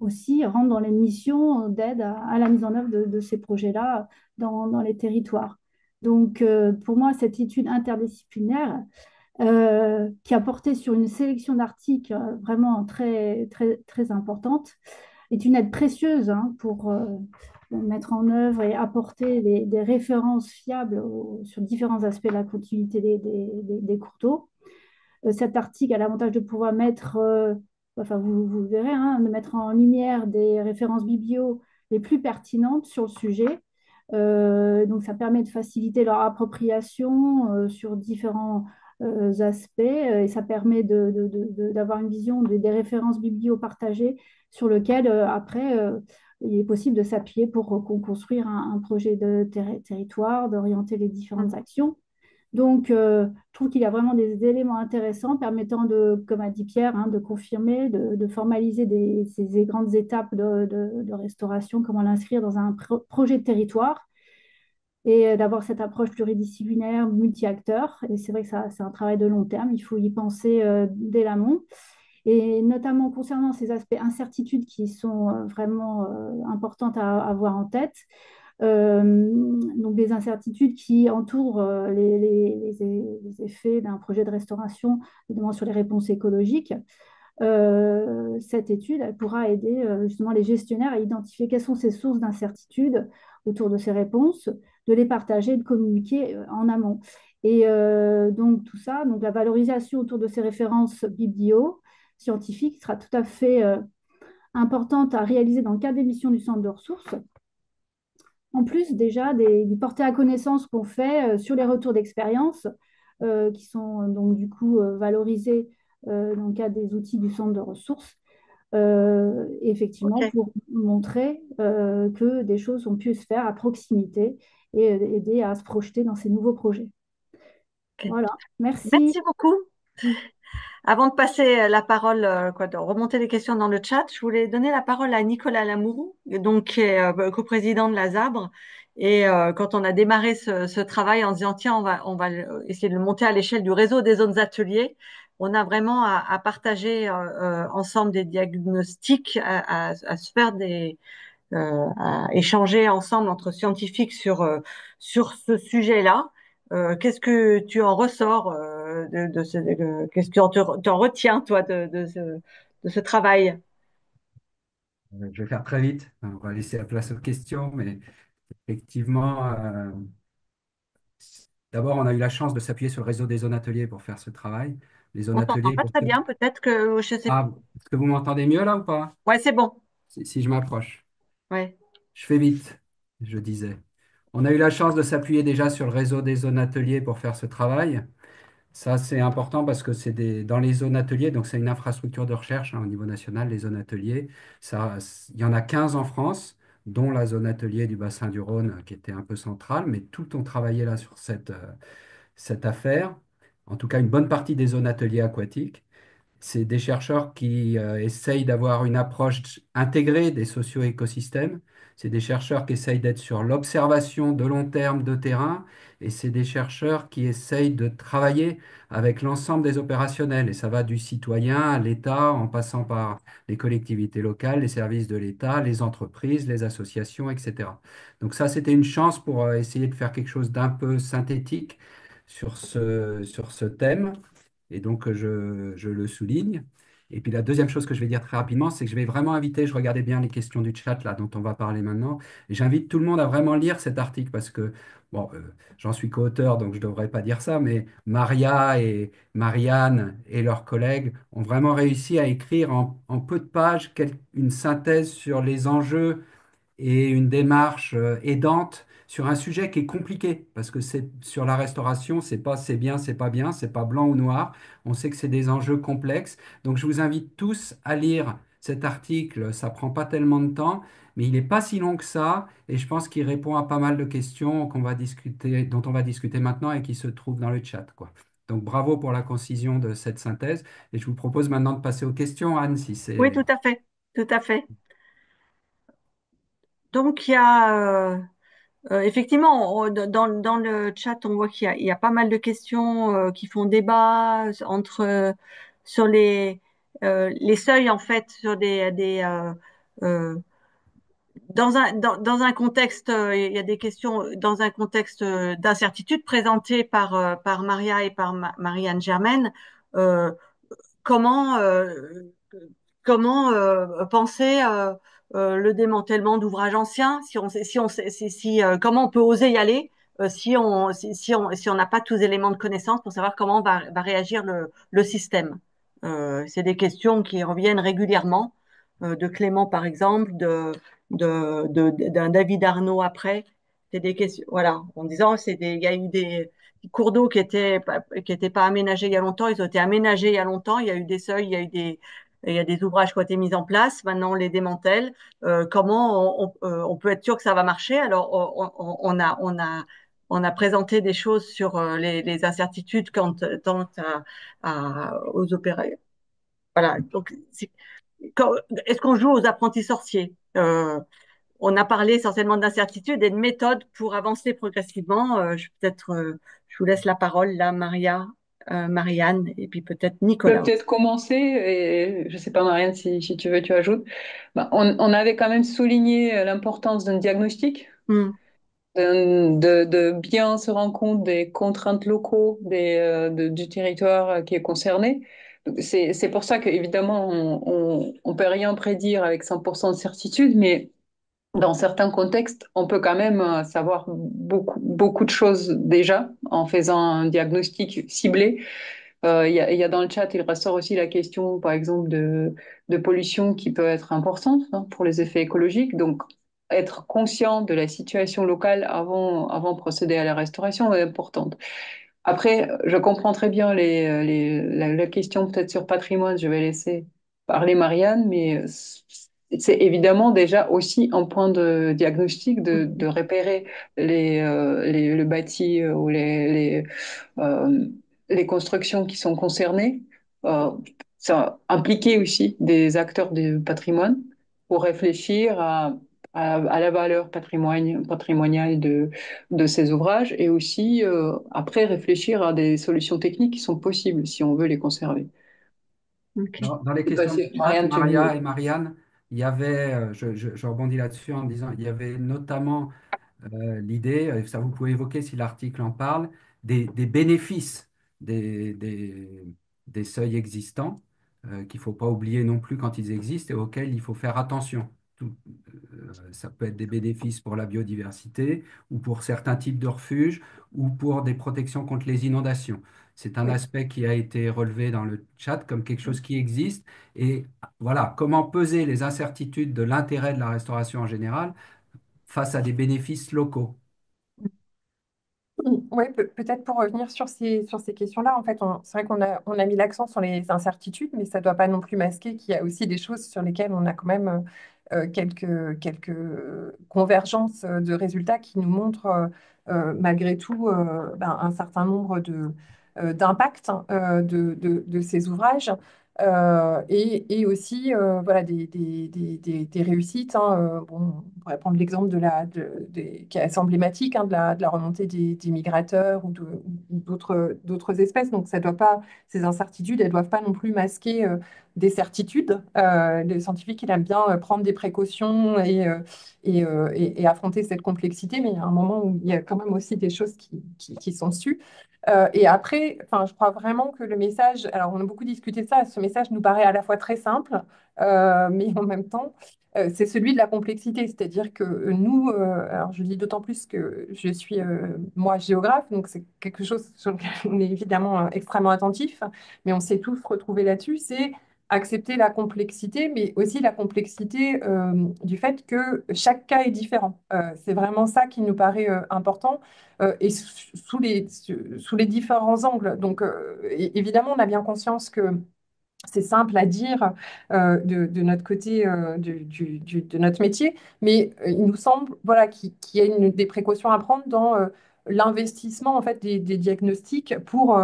S5: aussi rentre dans les missions d'aide à la mise en œuvre de ces projets-là dans les territoires. Donc, pour moi, cette étude interdisciplinaire, qui a porté sur une sélection d'articles vraiment très, très, très importante, est une aide précieuse hein, pour mettre en œuvre et apporter des références fiables sur différents aspects de la continuité des cours d'eau. Cet article a l'avantage de pouvoir mettre, enfin vous verrez, hein, de mettre en lumière des références biblio les plus pertinentes sur le sujet. Donc ça permet de faciliter leur appropriation sur différents aspects et ça permet d'avoir une vision des références biblio partagées sur lesquelles après il est possible de s'appuyer pour construire un projet de territoire, d'orienter les différentes actions. Donc, je trouve qu'il y a vraiment des éléments intéressants permettant de, comme a dit Pierre, hein, de confirmer, de formaliser ces grandes étapes de restauration, comment l'inscrire dans un projet de territoire et d'avoir cette approche pluridisciplinaire, multi-acteurs. Et c'est vrai que ça, c'est un travail de long terme, il faut y penser dès l'amont. Et notamment concernant ces aspects incertitudes qui sont vraiment importantes à avoir en tête. Donc des incertitudes qui entourent les effets d'un projet de restauration, notamment sur les réponses écologiques. Cette étude, elle pourra aider justement les gestionnaires à identifier quelles sont ces sources d'incertitude autour de ces réponses, de les partager, de communiquer en amont. Et donc tout ça, donc la valorisation autour de ces références biblio scientifiques sera tout à fait importante à réaliser dans le cadre des missions du centre de ressources. En plus déjà du porter à connaissance qu'on fait sur les retours d'expérience qui sont donc du coup valorisés dans le cadre des outils du centre de ressources, effectivement
S1: Ok.
S5: pour montrer que des choses ont pu se faire à proximité et aider à se projeter dans ces nouveaux projets.
S1: Ok.
S5: Voilà, merci.
S1: Merci beaucoup. Avant de passer la parole, de remonter les questions dans le chat, je voulais donner la parole à Nicolas Lamourou, donc qui est coprésident de la ZABRE. Et quand on a démarré ce travail en se disant, tiens, on va essayer de le monter à l'échelle du réseau des zones ateliers, on a vraiment à partager ensemble des diagnostics, à se faire à échanger ensemble entre scientifiques sur ce sujet-là. Qu'est-ce que tu en ressors qu'est-ce que t'en retiens, toi, de ce travail?
S6: Je vais faire très vite. On va laisser la place aux questions, mais effectivement, d'abord, on a eu la chance de s'appuyer sur le réseau des zones ateliers pour faire ce travail. Les zones
S1: On t'entend
S6: ateliers,
S1: pas très bien, peut-être que je sais.
S6: Ah, est-ce que vous m'entendez mieux là ou pas?
S1: Ouais, c'est bon.
S6: Si je m'approche.
S1: Ouais.
S6: Je fais vite, je disais. On a eu la chance de s'appuyer déjà sur le réseau des zones ateliers pour faire ce travail. Ça, c'est important parce que dans les zones ateliers, donc c'est une infrastructure de recherche, hein, au niveau national, les zones ateliers. Il y en a 15 en France, dont la zone atelier du bassin du Rhône, qui était un peu centrale, mais tout ont travaillé là sur cette affaire. En tout cas, une bonne partie des zones ateliers aquatiques. C'est des chercheurs qui essayent d'avoir une approche intégrée des socio-écosystèmes. C'est des chercheurs qui essayent d'être sur l'observation de long terme de terrain. Et c'est des chercheurs qui essayent de travailler avec l'ensemble des opérationnels. Et ça va du citoyen à l'État, en passant par les collectivités locales, les services de l'État, les entreprises, les associations, etc. Donc ça, c'était une chance pour essayer de faire quelque chose d'un peu synthétique sur ce thème. Et donc, je le souligne. Et puis, la deuxième chose que je vais dire très rapidement, c'est que je vais vraiment inviter, je regardais bien les questions du chat là, dont on va parler maintenant, et j'invite tout le monde à vraiment lire cet article parce que, bon, j'en suis co-auteur, donc je ne devrais pas dire ça, mais Maria et Marianne et leurs collègues ont vraiment réussi à écrire en peu de pages une synthèse sur les enjeux et une démarche aidante sur un sujet qui est compliqué, parce que c'est sur la restauration, c'est pas c'est bien, c'est pas bien, c'est pas blanc ou noir. On sait que c'est des enjeux complexes. Donc je vous invite tous à lire cet article. Ça prend pas tellement de temps, mais il n'est pas si long que ça, et je pense qu'il répond à pas mal de questions qu'on va discuter, dont on va discuter maintenant et qui se trouvent dans le chat, quoi. Donc bravo pour la concision de cette synthèse, et je vous propose maintenant de passer aux questions, Anne, si
S1: Oui,
S6: c'est...
S1: tout à fait. Tout à fait. Donc, il y a effectivement, dans le chat, on voit il y a pas mal de questions qui font débat sur les seuils, en fait, sur euh, dans un contexte, il y a des questions dans un contexte d'incertitude présentées par Maria et par Marianne Germaine. Euh, comment comment penser le démantèlement d'ouvrages anciens, comment on peut oser y aller si on n'a pas tous les éléments de connaissance pour savoir comment va réagir le système. C'est des questions qui reviennent régulièrement, de Clément par exemple, d'un David Arnaud après. C'est des questions, voilà, en disant il y a eu des cours d'eau qui étaient pas aménagés il y a longtemps, ils ont été aménagés il y a longtemps, il y a eu des seuils, il y a des ouvrages qui ont été mis en place, maintenant on les démantèle. Comment on peut être sûr que ça va marcher? Alors on a présenté des choses sur les incertitudes quant aux opérations. Voilà. Donc, est-ce qu'on joue aux apprentis sorciers? On a parlé essentiellement d'incertitudes et de méthodes pour avancer progressivement. Je vous laisse la parole là, Marianne, et puis peut-être
S2: Je peux
S1: Nicolas aussi.
S2: peut-être commencer, et je sais pas, Marianne, si tu veux, tu ajoutes. Ben, on avait quand même souligné l'importance d'un diagnostic,
S1: Hmm.
S2: de bien se rendre compte des contraintes locaux du territoire qui est concerné. Donc, c'est pour ça qu'évidemment, on peut rien prédire avec 100% de certitude, mais dans certains contextes, on peut quand même savoir beaucoup de choses déjà en faisant un diagnostic ciblé. Il y a dans le chat, il ressort aussi la question, par exemple, de pollution qui peut être importante, hein, pour les effets écologiques. Donc, être conscient de la situation locale avant de procéder à la restauration est importante. Après, je comprends très bien la question peut-être sur patrimoine, je vais laisser parler Marianne, mais c'est évidemment déjà aussi un point de diagnostic de repérer le bâti ou euh, les constructions qui sont concernées. Euh, Ça impliquer aussi des acteurs du patrimoine pour réfléchir à la valeur patrimoniale de ces ouvrages et aussi après réfléchir à des solutions techniques qui sont possibles si on veut les conserver.
S1: Ok.
S6: Dans les
S2: Je sais pas
S6: questions
S2: si
S6: du chat,
S2: Marianne, tu
S6: Maria et
S2: veux.
S6: Marianne, il y avait, je rebondis là-dessus en disant, il y avait notamment l'idée, ça vous pouvez évoquer si l'article en parle, des bénéfices des, des, des seuils existants qu'il ne faut pas oublier non plus quand ils existent et auxquels il faut faire attention. Ça peut être des bénéfices pour la biodiversité ou pour certains types de refuges ou pour des protections contre les inondations. C'est un
S1: Oui.
S6: aspect qui a été relevé dans le chat comme quelque chose qui existe. Et voilà, comment peser les incertitudes de l'intérêt de la restauration en général face à des bénéfices locaux.
S3: Oui, peut-être pour revenir sur ces questions-là, en fait, c'est vrai on a mis l'accent sur les incertitudes, mais ça ne doit pas non plus masquer qu'il y a aussi des choses sur lesquelles on a quand même quelques convergences de résultats qui nous montrent malgré tout ben, un certain nombre d'impacts de ces ouvrages. Et aussi voilà, des réussites. Bon, on pourrait prendre l'exemple qui est assez emblématique de la remontée des migrateurs ou d'autres espèces. Donc, ça doit pas, ces incertitudes, elles ne doivent pas non plus masquer des certitudes. Le scientifique, il aime bien prendre des précautions et affronter cette complexité, mais il y a un moment où il y a quand même aussi des choses qui sont sues. Et après, enfin, je crois vraiment que le message, alors on a beaucoup discuté de ça, ce message nous paraît à la fois très simple, mais en même temps, c'est celui de la complexité. C'est-à-dire que nous, alors je le dis d'autant plus que je suis, moi, géographe, donc c'est quelque chose sur lequel on est évidemment extrêmement attentif, mais on s'est tous retrouvés là-dessus, c'est accepter la complexité, mais aussi la complexité du fait que chaque cas est différent. C'est vraiment ça qui nous paraît important et sous les différents angles. Donc, évidemment, on a bien conscience que c'est simple à dire de notre côté de notre métier, mais il nous semble voilà, qu'il y a des précautions à prendre dans l'investissement en fait, des diagnostics pour,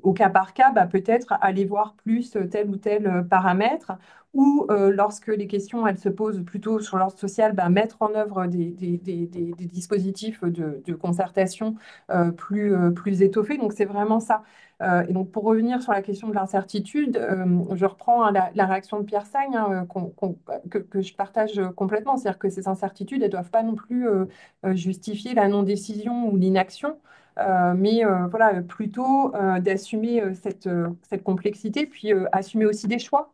S3: au cas par cas, bah, peut-être aller voir plus tel ou tel paramètre, ou lorsque les questions elles se posent plutôt sur l'ordre social, bah, mettre en œuvre des dispositifs de concertation plus étoffés. Donc c'est vraiment ça. Et donc, pour revenir sur la question de l'incertitude, je reprends hein, la réaction de Pierre Sagne hein, que je partage complètement. C'est-à-dire que ces incertitudes, elles ne doivent pas non plus justifier la non-décision ou l'inaction, mais voilà, plutôt d'assumer cette complexité, puis assumer aussi des choix.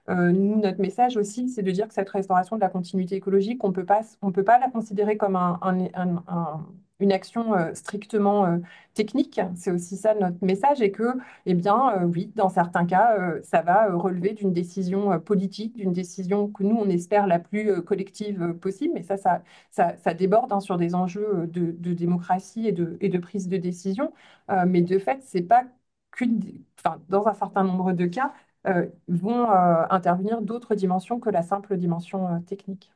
S3: Nous, notre message aussi, c'est de dire que cette restauration de la continuité écologique, on peut pas la considérer comme une action strictement technique. C'est aussi ça notre message et que, eh bien, oui, dans certains cas, ça va relever d'une décision politique, d'une décision que nous, on espère la plus collective possible. Mais ça déborde hein, sur des enjeux de démocratie et de prise de décision. Mais de fait, c'est pas enfin, dans un certain nombre de cas, vont intervenir d'autres dimensions que la simple dimension technique.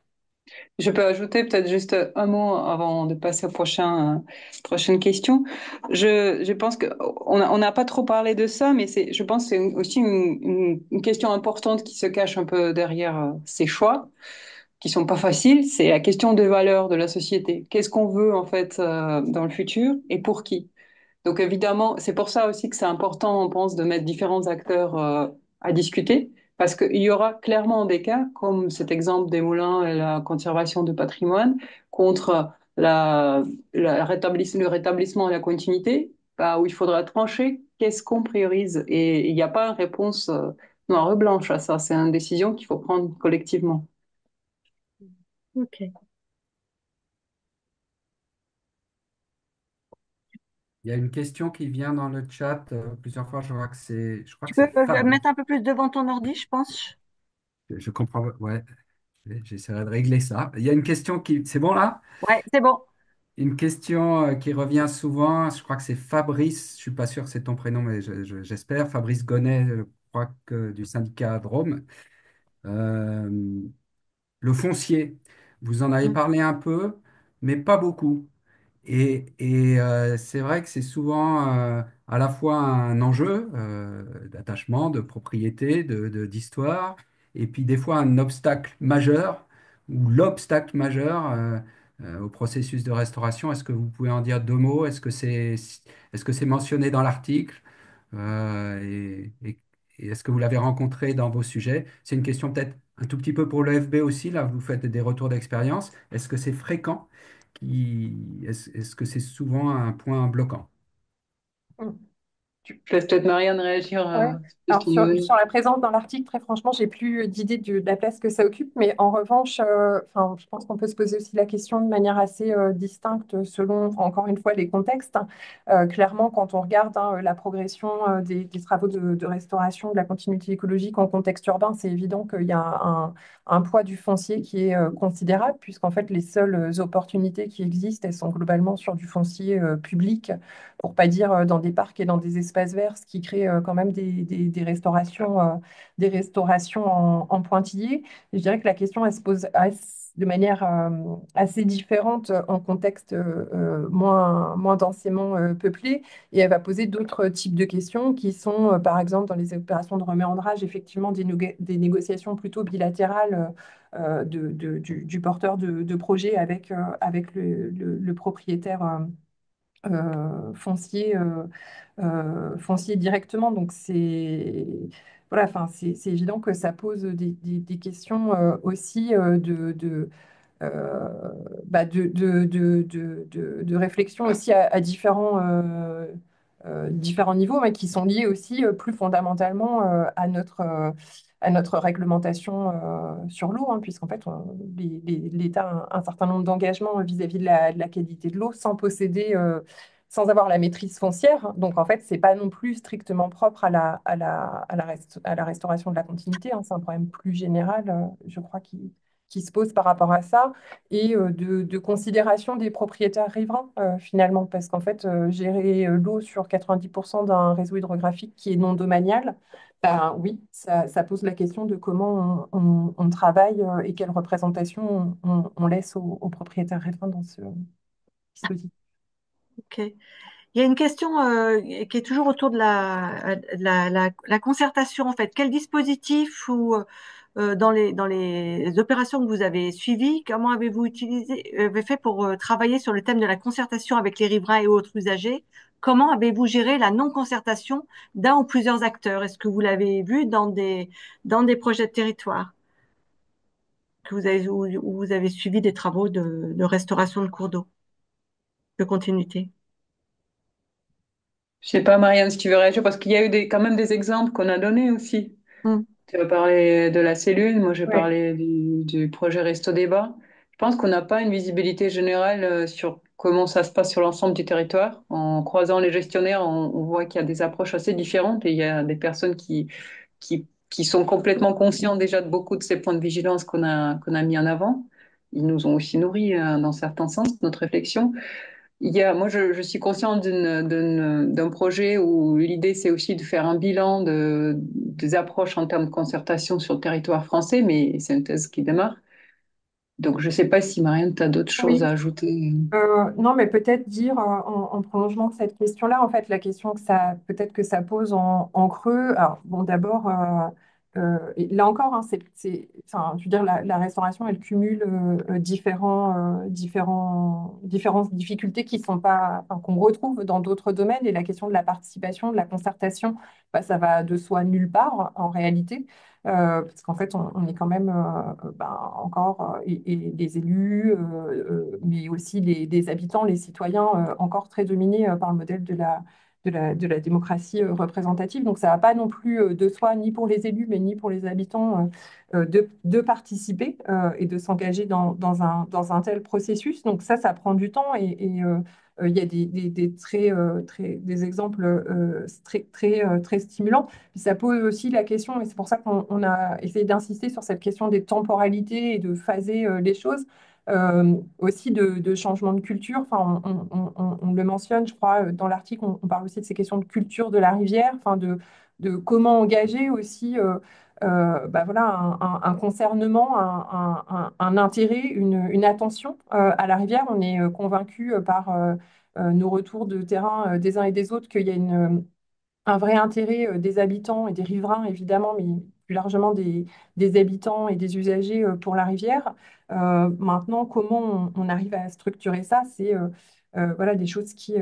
S2: Je peux ajouter peut-être juste un mot avant de passer prochaine question. Je pense que on n'a pas trop parlé de ça, mais je pense que c'est aussi une question importante qui se cache un peu derrière ces choix, qui sont pas faciles. C'est la question de valeur de la société. Qu'est-ce qu'on veut en fait dans le futur et pour qui? Donc évidemment, c'est pour ça aussi que c'est important, on pense, de mettre différents acteurs à discuter, parce qu'il y aura clairement des cas, comme cet exemple des moulins et la conservation de patrimoine, contre le rétablissement de la continuité, bah, où il faudra trancher qu'est-ce qu'on priorise. Et il n'y a pas une réponse noire ou blanche à ça, c'est une décision qu'il faut prendre collectivement.
S1: Ok.
S6: Il y a une question qui vient dans le chat plusieurs fois. Je crois
S1: Tu
S6: que
S1: peux
S6: c'est
S1: mettre
S6: Fabrice.
S1: un peu plus devant ton ordi, je pense.
S6: Je comprends. Ouais, j'essaierai de régler ça. Il y a une question qui. C'est bon là?
S1: Ouais, c'est bon.
S6: Une question qui revient souvent. Je crois que c'est Fabrice. Je suis pas sûr que c'est ton prénom, mais j'espère. Fabrice Gonnet, je crois que du syndicat Drôme. Euh, le foncier. Vous en avez
S1: Mm.
S6: parlé un peu, mais pas beaucoup. Et c'est vrai que c'est souvent à la fois un enjeu d'attachement, de propriété, d'histoire, et puis des fois un obstacle majeur ou l'obstacle majeur au processus de restauration. Est-ce que vous pouvez en dire deux mots? Est-ce que c'est mentionné dans l'article? Euh, et et- et est-ce que vous l'avez rencontré dans vos sujets? C'est une question peut-être un tout petit peu pour l'EFB aussi. Là, vous faites des retours d'expérience. Est-ce que c'est fréquent? Est-ce que c'est souvent un point bloquant?
S2: Tu laisses peut-être Marianne réagir
S3: Ouais.
S2: sur
S3: Alors
S2: ton donné.
S3: sur la présence dans l'article, très franchement, j'ai plus d'idée de la place que ça occupe, mais en revanche, enfin, je pense qu'on peut se poser aussi la question de manière assez distincte selon, encore une fois, les contextes. Clairement, quand on regarde la progression des travaux de restauration de la continuité écologique en contexte urbain, c'est évident qu'il y a un poids du foncier qui est considérable, puisqu'en fait, les seules opportunités qui existent, elles sont globalement sur du foncier public, pour pas dire dans des parcs et dans des espaces verts, ce qui crée quand même des restaurations en pointillés. Et je dirais que la question, elle se pose de manière assez différente en contexte moins densément peuplé, et elle va poser d'autres types de questions qui sont, par exemple, dans les opérations de reméandrage, effectivement des négociations plutôt bilatérales du porteur de projet avec le propriétaire foncier directement. Donc c'est voilà, enfin c'est évident que ça pose des questions aussi euh, de réflexion aussi à différents niveaux, mais qui sont liés aussi plus fondamentalement à notre réglementation sur l'eau, hein, puisqu'en fait, l'État a un certain nombre d'engagements vis-à-vis de la qualité de l'eau sans posséder, sans avoir la maîtrise foncière. Donc, en fait, c'est pas non plus strictement propre à la restauration de la continuité, hein. C'est un problème plus général, je crois, qui se pose par rapport à ça et de considération des propriétaires riverains, finalement, parce qu'en fait, gérer l'eau sur 90% d'un réseau hydrographique qui est non domanial, ben, oui, ça pose la question de comment on travaille et quelle représentation on laisse aux propriétaires riverains dans ce dispositif.
S1: Ok. Il y a une question qui est toujours autour de la concertation, en fait. Quel dispositif ou dans les opérations que vous avez suivies, comment avez-vous avez fait pour travailler sur le thème de la concertation avec les riverains et autres usagers? Comment avez-vous géré la non-concertation d'un ou plusieurs acteurs? Est-ce que vous l'avez vu dans des projets de territoire où vous avez suivi des travaux de restauration de cours d'eau, de continuité?
S2: Je sais pas, Marianne, si tu veux réagir, parce qu'il y a eu quand même des exemples qu'on a donnés aussi.
S1: Hmm.
S2: Tu as parlé de la cellule, moi j'ai
S3: Ouais.
S2: parlé du projet Resto Débat. Je pense qu'on n'a pas une visibilité générale sur comment ça se passe sur l'ensemble du territoire. En croisant les gestionnaires, on voit qu'il y a des approches assez différentes et il y a des personnes qui sont complètement conscients déjà de beaucoup de ces points de vigilance qu'on a mis en avant. Ils nous ont aussi nourris dans certains sens notre réflexion. Moi, je suis consciente d'un projet où l'idée, c'est aussi de faire un bilan des approches en termes de concertation sur le territoire français, mais c'est une thèse qui démarre. Donc, je ne sais pas si Marianne, tu as d'autres choses
S3: Oui.
S2: à ajouter.
S3: Non, mais peut-être dire en prolongement de cette question-là, en fait, la question que ça peut-être que ça pose en creux. Alors, bon, d'abord, et là encore, hein, enfin, je veux dire, la restauration, elle cumule différentes difficultés qui sont pas, enfin, qu'on retrouve dans d'autres domaines. Et la question de la participation, de la concertation, bah, ça va de soi nulle part en réalité. Parce qu'en fait, on est quand même ben, encore, et les élus, mais aussi les habitants, les citoyens, encore très dominés par le modèle de la démocratie représentative. Donc, ça ne va pas non plus de soi, ni pour les élus, mais ni pour les habitants, de participer et de s'engager dans un tel processus. Donc, ça prend du temps il y a des exemples très stimulants. Puis ça pose aussi la question, et c'est pour ça qu'on a essayé d'insister sur cette question des temporalités et de phaser les choses, aussi de changement de culture. Enfin, on le mentionne, je crois, dans l'article, on parle aussi de ces questions de culture de la rivière, enfin de comment engager aussi bah voilà, un concernement, un intérêt, une attention à la rivière. On est convaincu par nos retours de terrain des uns et des autres qu'il y a un vrai intérêt des habitants et des riverains, évidemment, mais plus largement des habitants et des usagers pour la rivière. Maintenant, comment on arrive à structurer ça, c'est voilà, des choses qui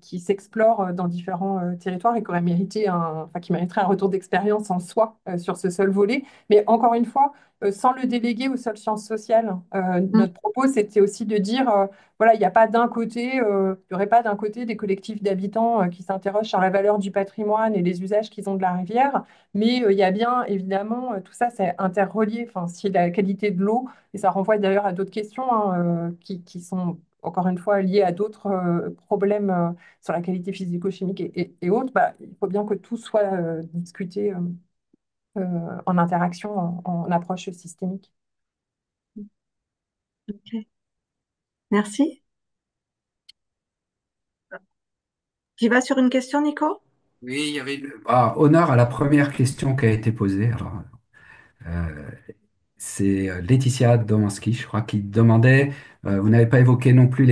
S3: qui s'explore dans différents territoires et qui aurait mérité enfin, qui mériterait un retour d'expérience en soi sur ce seul volet. Mais encore une fois, sans le déléguer aux seules sciences sociales.
S1: Mm.
S3: Notre propos, c'était aussi de dire, voilà, il n'y a pas d'un côté, il y aurait pas d'un côté des collectifs d'habitants qui s'interrogent sur la valeur du patrimoine et les usages qu'ils ont de la rivière, mais il y a bien, évidemment, tout ça, c'est interrelié. Enfin, si la qualité de l'eau, et ça renvoie d'ailleurs à d'autres questions hein, qui sont encore une fois liées à d'autres problèmes sur la qualité physico-chimique et autres, bah, il faut bien que tout soit discuté en interaction, en approche systémique.
S1: Ok. Merci. Tu vas sur une question, Nico?
S6: Oui, il y avait honneur à la première question qui a été posée. Alors, euh, c'est Laetitia Domanski, je crois, qui demandait, vous n'avez pas évoqué non plus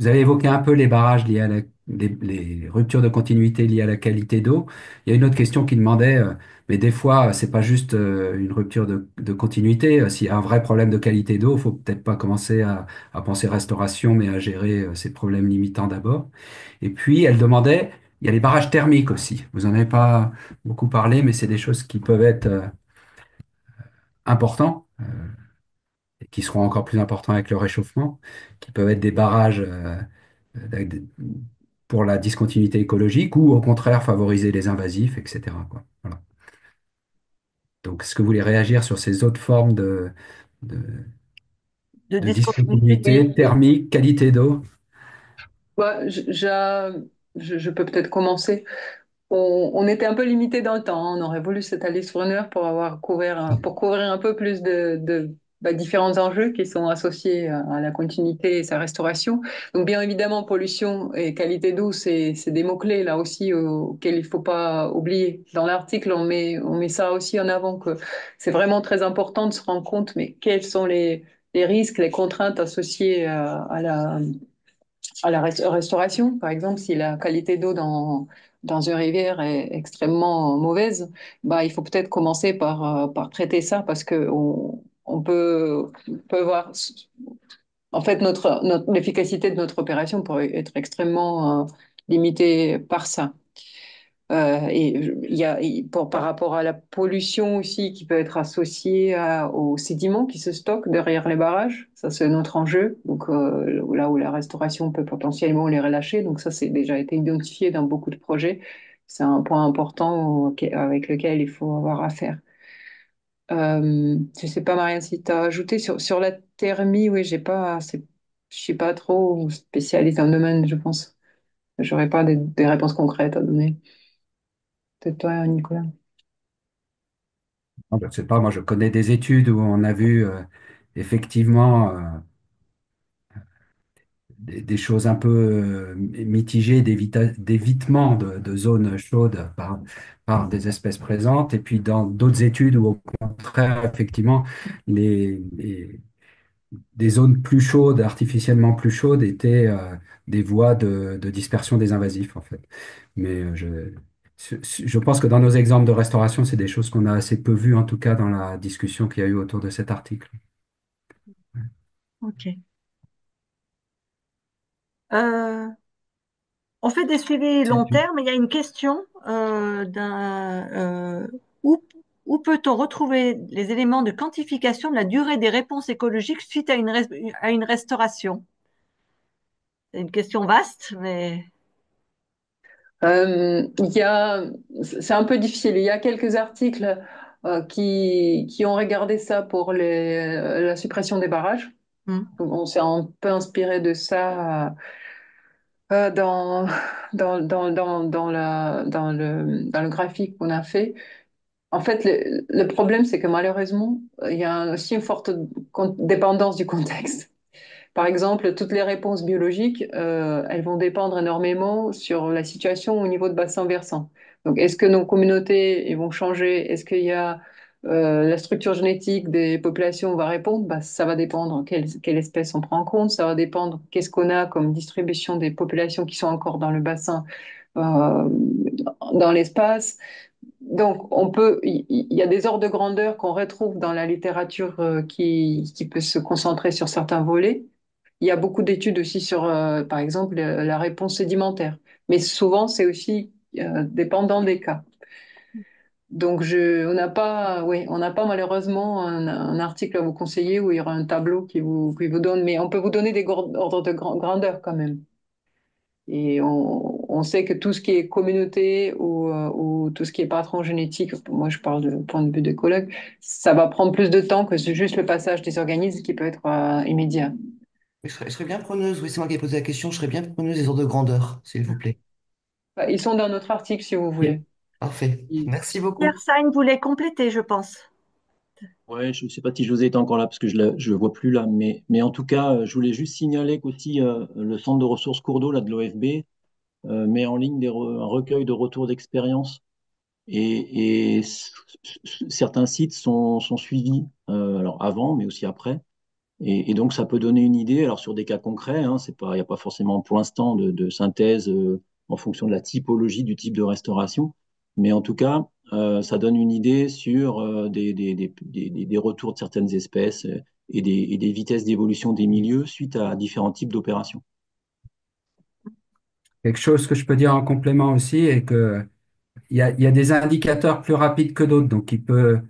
S6: vous avez évoqué un peu les barrages liés à les ruptures de continuité liées à la qualité d'eau. Il y a une autre question qui demandait, mais des fois, c'est pas juste une rupture de continuité. S'il y a un vrai problème de qualité d'eau, il faut peut-être pas commencer à penser restauration, mais à gérer ces problèmes limitants d'abord. Et puis, elle demandait, il y a les barrages thermiques aussi. Vous en avez pas beaucoup parlé, mais c'est des choses qui peuvent être importants et qui seront encore plus importants avec le réchauffement, qui peuvent être des barrages avec pour la discontinuité écologique ou au contraire favoriser les invasifs, etc., quoi. Voilà. Donc, est-ce que vous voulez réagir sur ces autres formes de,
S1: De
S6: de
S1: discontinuité.
S6: discontinuité thermique, qualité d'eau?
S2: Bah, je peux peut-être commencer. On était un peu limité dans le temps, hein. On aurait voulu s'étaler sur une heure pour pour couvrir un peu plus de différents enjeux qui sont associés à la continuité et sa restauration. Donc, bien évidemment, pollution et qualité d'eau, c'est des mots-clés là aussi auxquels il faut pas oublier. Dans l'article, on met ça aussi en avant que c'est vraiment très important de se rendre compte, mais quels sont les risques, les contraintes associées à la restauration. Par exemple, si la qualité d'eau dans une rivière est extrêmement mauvaise, bah, il faut peut-être commencer par traiter ça parce que on peut voir, en fait, l'efficacité de notre opération pourrait être extrêmement limitée par ça. Par rapport à la pollution aussi qui peut être associée aux sédiments qui se stockent derrière les barrages, ça c'est notre enjeu. Donc là où la restauration peut potentiellement les relâcher, donc ça c'est déjà été identifié dans beaucoup de projets. C'est un point important avec lequel il faut avoir affaire. Je sais pas Marianne si tu as ajouté sur la thermie, oui je suis pas trop spécialiste dans le domaine, je pense. J'aurais pas des réponses concrètes à donner. Peut-être toi, Nicolas.
S6: Je ne sais pas, moi je connais des études où on a vu effectivement des choses un peu mitigées d'évitement de zones chaudes par des espèces présentes, et puis dans d'autres études où au contraire, effectivement, des zones plus chaudes, artificiellement plus chaudes, étaient des voies de dispersion des invasifs, en fait. Mais je pense que dans nos exemples de restauration, c'est des choses qu'on a assez peu vues, en tout cas dans la discussion qu'il y a eu autour de cet article.
S1: Ok. Euh, on fait des suivis long terme. Il y a une question où, où peut-on retrouver les éléments de quantification de la durée des réponses écologiques suite à une restauration? C'est une question vaste, mais
S2: Il y a, c'est un peu difficile. Il y a quelques articles qui ont regardé ça pour la suppression des barrages.
S1: hmm,
S2: On s'est un peu inspiré de ça dans, dans le graphique qu'on a fait. En fait, le problème, c'est que malheureusement, il y a aussi une forte dépendance du contexte. Par exemple, toutes les réponses biologiques, elles vont dépendre énormément sur la situation au niveau de bassin versant. Donc, est-ce que nos communautés ils vont changer? Est-ce qu'il y a la structure génétique des populations va répondre? Bah, ça va dépendre quelle espèce on prend en compte. Ça va dépendre qu'est-ce qu'on a comme distribution des populations qui sont encore dans le bassin, euh, dans l'espace. Donc, il y a des ordres de grandeur qu'on retrouve dans la littérature qui peut se concentrer sur certains volets. Il y a beaucoup d'études aussi sur, par exemple, la réponse sédimentaire. Mais souvent, c'est aussi dépendant des cas. Donc, on n'a pas malheureusement un article à vous conseiller où il y aura un tableau qui vous donne, mais on peut vous donner des ordres de grandeur quand même. Et on sait que tout ce qui est communauté ou tout ce qui est patron génétique, moi je parle de point de vue d'écologue, ça va prendre plus de temps que juste le passage des organismes qui peut être immédiat.
S7: Je serais bien preneuse, oui, c'est moi qui ai posé la question, je serais bien preneuse des ordres de grandeur, s'il vous plaît.
S2: Bah, ils sont dans notre article si vous
S7: Ok.
S2: voulez.
S7: Parfait. Merci beaucoup.
S1: Pierre Sagne voulait compléter, je pense.
S4: Ouais, je ne sais pas si José est encore là parce que je le vois plus là, mais en tout cas, je voulais juste signaler qu'aussi le centre de ressources cours d'eau là, de l'OFB met en ligne un recueil de retours d'expérience et certains sites sont suivis, alors avant, mais aussi après. Et donc, ça peut donner une idée, alors sur des cas concrets, hein, c'est pas, il n'y a pas forcément pour l'instant de synthèse en fonction de la typologie du type de restauration, mais en tout cas, ça donne une idée sur des retours de certaines espèces et des vitesses d'évolution des milieux suite à différents types d'opérations.
S6: Quelque chose que je peux dire en complément aussi est que il y a des indicateurs plus rapides que d'autres. Donc, il peut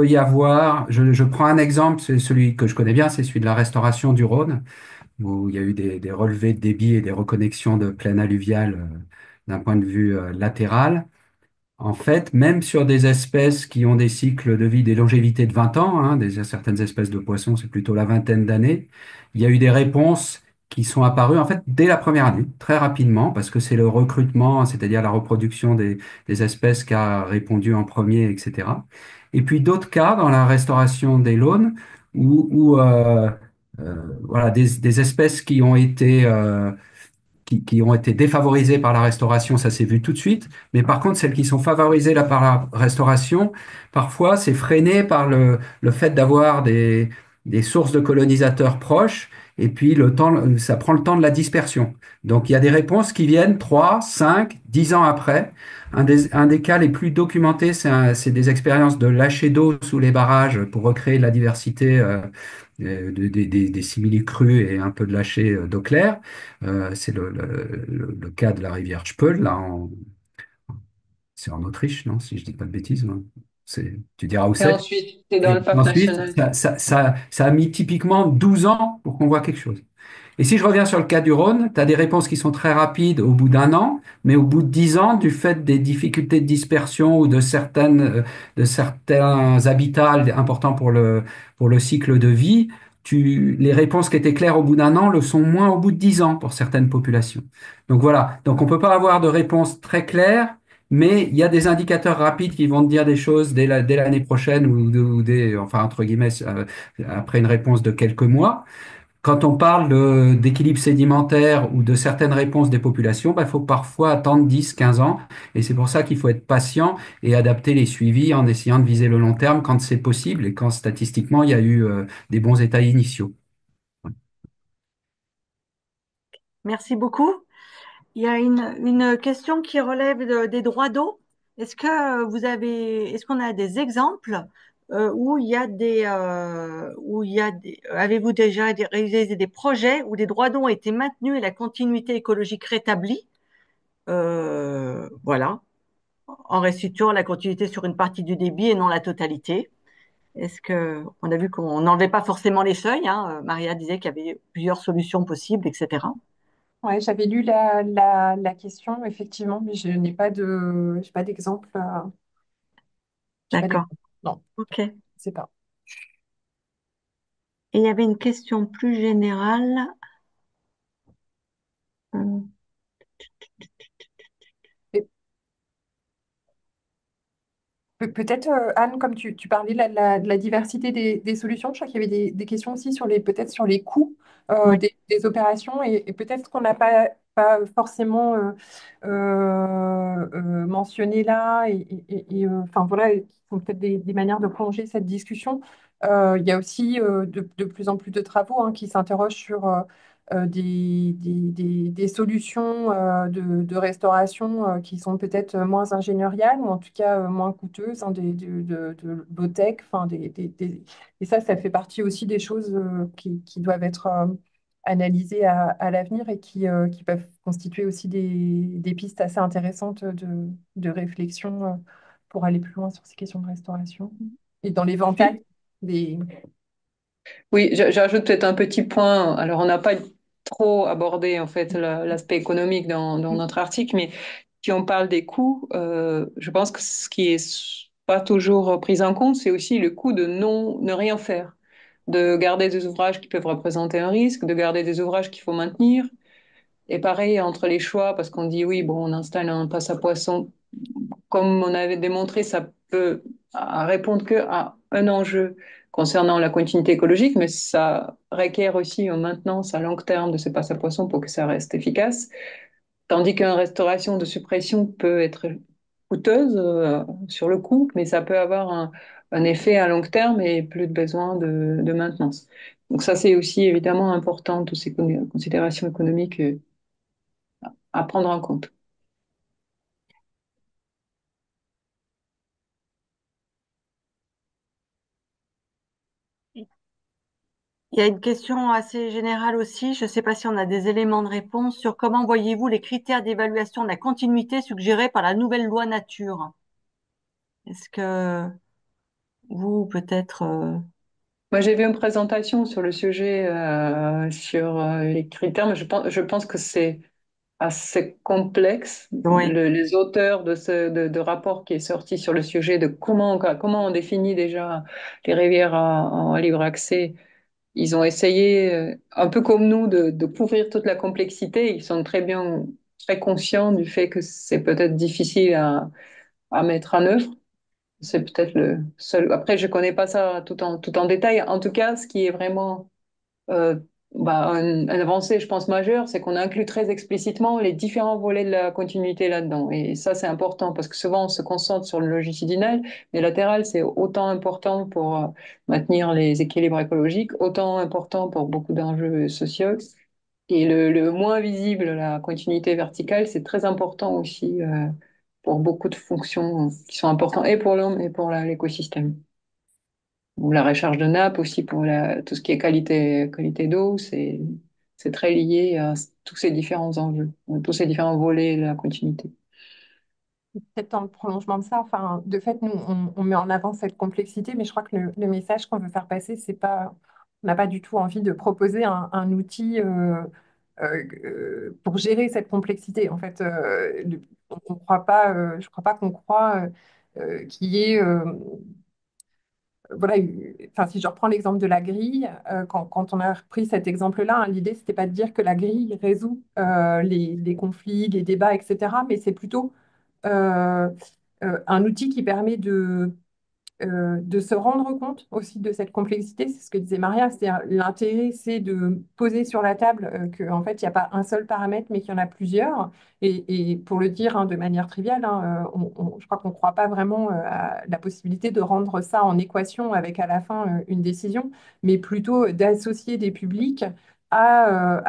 S6: y avoir, je prends un exemple, c'est celui que je connais bien, c'est celui de la restauration du Rhône, où il y a eu des relevés de débit et des reconnexions de plaine alluviale d'un point de vue latéral. En fait, même sur des espèces qui ont des cycles de vie, des longévités de 20 ans, hein, certaines espèces de poissons, c'est plutôt la vingtaine d'années, il y a eu des réponses qui sont apparues en fait dès la première année, très rapidement, parce que c'est le recrutement, c'est-à-dire la reproduction des espèces qui a répondu en premier, etc. Et puis d'autres cas dans la restauration des launes où voilà, des espèces qui ont été défavorisées par la restauration, ça s'est vu tout de suite. Mais par contre, celles qui sont favorisées là, par la restauration, parfois, c'est freiné par le fait d'avoir des sources de colonisateurs proches. Et puis, ça prend le temps de la dispersion. Donc, il y a des réponses qui viennent 3, 5, 10 ans après. Un des cas les plus documentés, c'est des expériences de lâcher d'eau sous les barrages pour recréer la diversité des simili crus et un peu de lâcher d'eau claire. C'est le cas de la rivière Spöll, c'est en Autriche, non? Si je dis pas de bêtises, non. Tu diras où
S2: Et
S6: c'est.
S2: ensuite, c'est dans
S6: Et
S2: le parc
S6: ensuite,
S2: national.
S6: ça a mis typiquement 12 ans pour qu'on voit quelque chose. Et si je reviens sur le cas du Rhône, tu as des réponses qui sont très rapides au bout d'un an, mais au bout de 10 ans, du fait des difficultés de dispersion ou de certains habitats importants pour le cycle de vie, les réponses qui étaient claires au bout d'un an le sont moins au bout de 10 ans pour certaines populations. Donc voilà. Donc on peut pas avoir de réponse très claire, mais il y a des indicateurs rapides qui vont te dire des choses dès l'année prochaine enfin, entre guillemets, après une réponse de quelques mois. Quand on parle d'équilibre sédimentaire ou de certaines réponses des populations, bah, il faut parfois attendre 10, 15 ans. Et c'est pour ça qu'il faut être patient et adapter les suivis en essayant de viser le long terme quand c'est possible et quand statistiquement il y a eu des bons états initiaux.
S1: Merci beaucoup. Il y a une question qui relève des droits d'eau. Est-ce qu'on a des exemples avez-vous déjà réalisé des projets où des droits d'eau ont été maintenus et la continuité écologique rétablie? Voilà, en restituant la continuité sur une partie du débit et non la totalité. On a vu qu'on n'enlevait pas forcément les feuilles, hein. Maria disait qu'il y avait plusieurs solutions possibles, etc.
S3: Ouais, j'avais lu la question, effectivement, mais je n'ai j'ai pas d'exemple. J'ai pas
S1: D'accord.
S3: d'exemple. Non,
S1: OK. Et
S3: je sais pas.
S1: il y avait une question plus générale. Euh,
S3: Peut-être, Anne, comme tu parlais de la diversité des solutions, je crois qu'il y avait des questions aussi peut-être sur les coûts
S1: oui.
S3: des opérations et peut-être qu'on n'a pas forcément mentionné là enfin voilà, qui sont peut-être des manières de prolonger cette discussion. Il y a aussi de plus en plus de travaux hein, qui s'interrogent sur des solutions de restauration qui sont peut-être moins ingénieriales ou en tout cas moins coûteuses, hein, de low-tech. Enfin, et ça fait partie aussi des choses qui doivent être analyser à l'avenir et qui peuvent constituer aussi des pistes assez intéressantes de réflexion pour aller plus loin sur ces questions de restauration. Et dans l'éventail des...
S2: Oui, j'ajoute peut-être un petit point. Alors, on n'a pas trop abordé en fait l'aspect économique dans notre article, mais si on parle des coûts, je pense que ce qui est pas toujours pris en compte, c'est aussi le coût de ne rien faire, de garder des ouvrages qui peuvent représenter un risque, de garder des ouvrages qu'il faut maintenir. Et pareil entre les choix, parce qu'on dit oui, bon, on installe un passe à poisson. Comme on avait démontré, ça peut répondre que à un enjeu concernant la continuité écologique, mais ça requiert aussi une maintenance à long terme de ce passe à poisson pour que ça reste efficace. Tandis qu'une restauration de suppression peut être coûteuse sur le coût, mais ça peut avoir un effet à long terme et plus de besoin de maintenance. Donc ça, c'est aussi évidemment important, toutes ces considérations économiques à prendre en compte.
S1: Il y a une question assez générale aussi. Je ne sais pas si on a des éléments de réponse sur comment voyez-vous les critères d'évaluation de la continuité suggérés par la nouvelle loi nature? Est-ce que vous, peut-être,
S2: Moi, j'ai vu une présentation sur le sujet, sur les critères, mais je pense que c'est assez complexe.
S1: oui.
S2: Les auteurs de rapport qui est sorti sur le sujet de comment on définit déjà les rivières en libre accès, ils ont essayé, un peu comme nous, de couvrir toute la complexité. Ils sont très conscients du fait que c'est peut-être difficile à mettre en œuvre. C'est peut-être le seul. Après, je connais pas ça tout en détail. En tout cas, ce qui est vraiment euh, un avancée, je pense, majeure, c'est qu'on inclut très explicitement les différents volets de la continuité là-dedans. Et ça, c'est important parce que souvent, on se concentre sur le longitudinal, mais latéral, c'est autant important pour maintenir les équilibres écologiques, autant important pour beaucoup d'enjeux sociaux. Et le moins visible, la continuité verticale, c'est très important aussi pour beaucoup de fonctions qui sont importantes et pour l'homme et pour l'écosystème. Ou la recharge de nappe aussi pour tout ce qui est qualité d'eau, c'est très lié à tous ces différents enjeux, tous ces différents volets de la continuité.
S3: Peut-être dans le prolongement de ça, enfin, de fait, nous, on met en avant cette complexité, mais je crois que le message qu'on veut faire passer, c'est pas, on n'a pas du tout envie de proposer un outil pour gérer cette complexité. En fait, on croit pas, je crois pas qu'on croit qu'il y ait voilà, enfin, si je reprends l'exemple de la grille, quand on a repris cet exemple-là, hein, l'idée, c'était pas de dire que la grille résout les conflits, les débats, etc., mais c'est plutôt euh, un outil qui permet de se rendre compte aussi de cette complexité. C'est ce que disait Maria, c'est-à-dire l'intérêt, c'est de poser sur la table qu'en fait, il n'y a pas un seul paramètre, mais qu'il y en a plusieurs. Et pour le dire hein, de manière triviale, hein, je crois qu'on ne croit pas vraiment à la possibilité de rendre ça en équation avec à la fin une décision, mais plutôt d'associer des publics à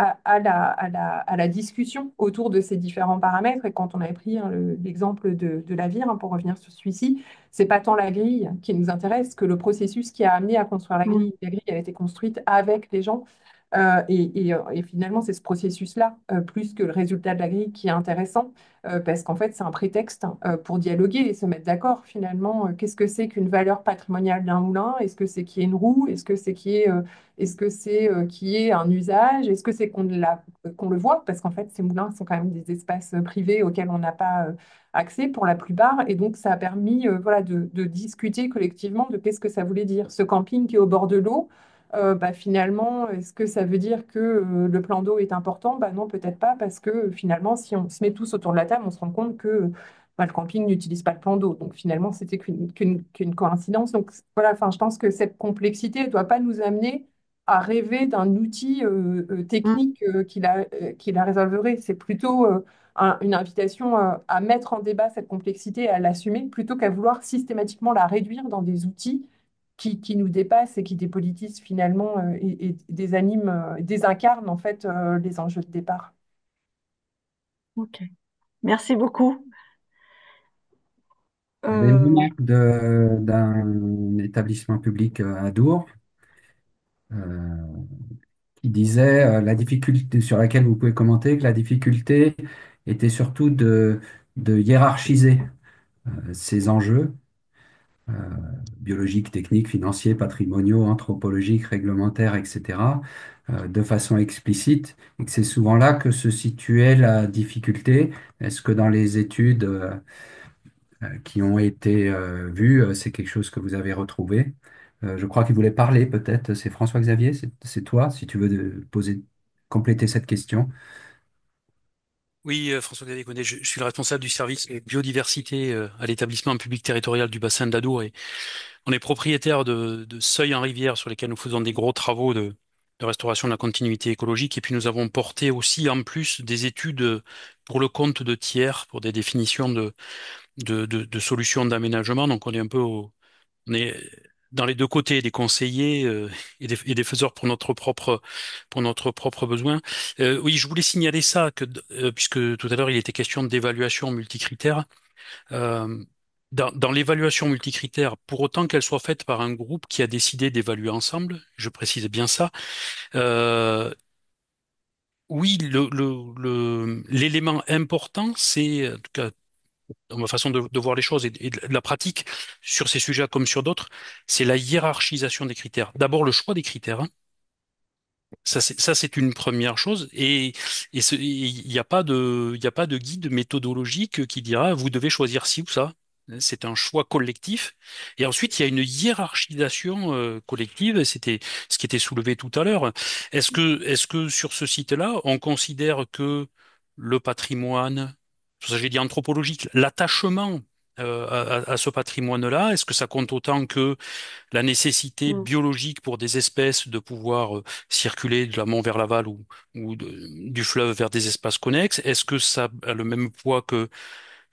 S3: la discussion autour de ces différents paramètres. Et quand on avait pris hein, l'exemple de la vire, hein, pour revenir sur celui-ci, c'est pas tant la grille qui nous intéresse que le processus qui a amené à construire la
S1: Mm.
S3: grille. La grille, elle a été construite avec les gens. Et finalement, c'est ce processus-là, plus que le résultat de la grille, qui est intéressant, parce qu'en fait, c'est un prétexte pour dialoguer et se mettre d'accord, finalement. Qu'est-ce que c'est qu'une valeur patrimoniale d'un moulin? Est-ce que c'est qu'il y ait une roue? Est-ce que c'est qu'il y ait un usage? Est-ce que c'est qu'on le voit? Parce qu'en fait, ces moulins sont quand même des espaces privés auxquels on n'a pas accès pour la plupart. Et donc, ça a permis voilà, de discuter collectivement de qu'est-ce que ça voulait dire. Ce camping qui est au bord de l'eau, bah, finalement, est-ce que ça veut dire que le plan d'eau est important? Bah, non, peut-être pas, parce que finalement, si on se met tous autour de la table, on se rend compte que bah, le camping n'utilise pas le plan d'eau. Donc finalement, c'était qu'une coïncidence. Donc voilà, enfin, je pense que cette complexité ne doit pas nous amener à rêver d'un outil
S1: Mm.
S3: technique qui la résolverait. C'est plutôt une invitation à mettre en débat cette complexité et à l'assumer, plutôt qu'à vouloir systématiquement la réduire dans des outils qui nous dépassent et qui dépolitisent finalement et désaniment, désincarnent en fait les enjeux de départ.
S1: Ok. Merci beaucoup.
S6: J'ai une
S1: Euh,
S6: remarque d'un établissement public à Dour, euh, qui disait la difficulté sur laquelle vous pouvez commenter que la difficulté était surtout de hiérarchiser ces enjeux euh, biologiques, techniques, financiers, patrimoniaux, anthropologiques, réglementaires, etc., de façon explicite, et que c'est souvent là que se situait la difficulté. Est-ce que dans les études qui ont été vues, c'est quelque chose que vous avez retrouvé? Je crois qu'il voulait parler peut-être. C'est François-Xavier, c'est toi, si tu veux compléter cette question.
S8: Oui, François-Xavier Connet, je suis le responsable du service biodiversité à l'établissement public territorial du bassin de l'Adour et on est propriétaire de seuils en rivière sur lesquels nous faisons des gros travaux de restauration de la continuité écologique et puis nous avons porté aussi en plus des études pour le compte de tiers pour des définitions de solutions d'aménagement. Donc on est dans les deux côtés, des conseillers et des faiseurs pour notre propre besoin. Oui, je voulais signaler ça, puisque tout à l'heure il était question d'évaluation multicritère. Euh, dans l'évaluation multicritère, pour autant qu'elle soit faite par un groupe qui a décidé d'évaluer ensemble, je précise bien ça, euh, oui, l'élément important, c'est, en tout cas, dans ma façon de voir les choses et de la pratique sur ces sujets comme sur d'autres, c'est la hiérarchisation des critères. D'abord, le choix des critères, hein. Ça, c'est une première chose. Il n'y a pas il y a pas de guide méthodologique qui dira vous devez choisir ci ou ça. C'est un choix collectif. Et ensuite, il y a une hiérarchisation collective. C'était ce qui était soulevé tout à l'heure. Est-ce que sur ce site-là, on considère que le patrimoine, pour ça j'ai dit anthropologique, l'attachement à ce patrimoine-là, est-ce que ça compte autant que la nécessité
S1: Mm.
S8: biologique pour des espèces de pouvoir circuler de l'amont vers l'aval du fleuve vers des espaces connexes? Est-ce que ça a le même poids que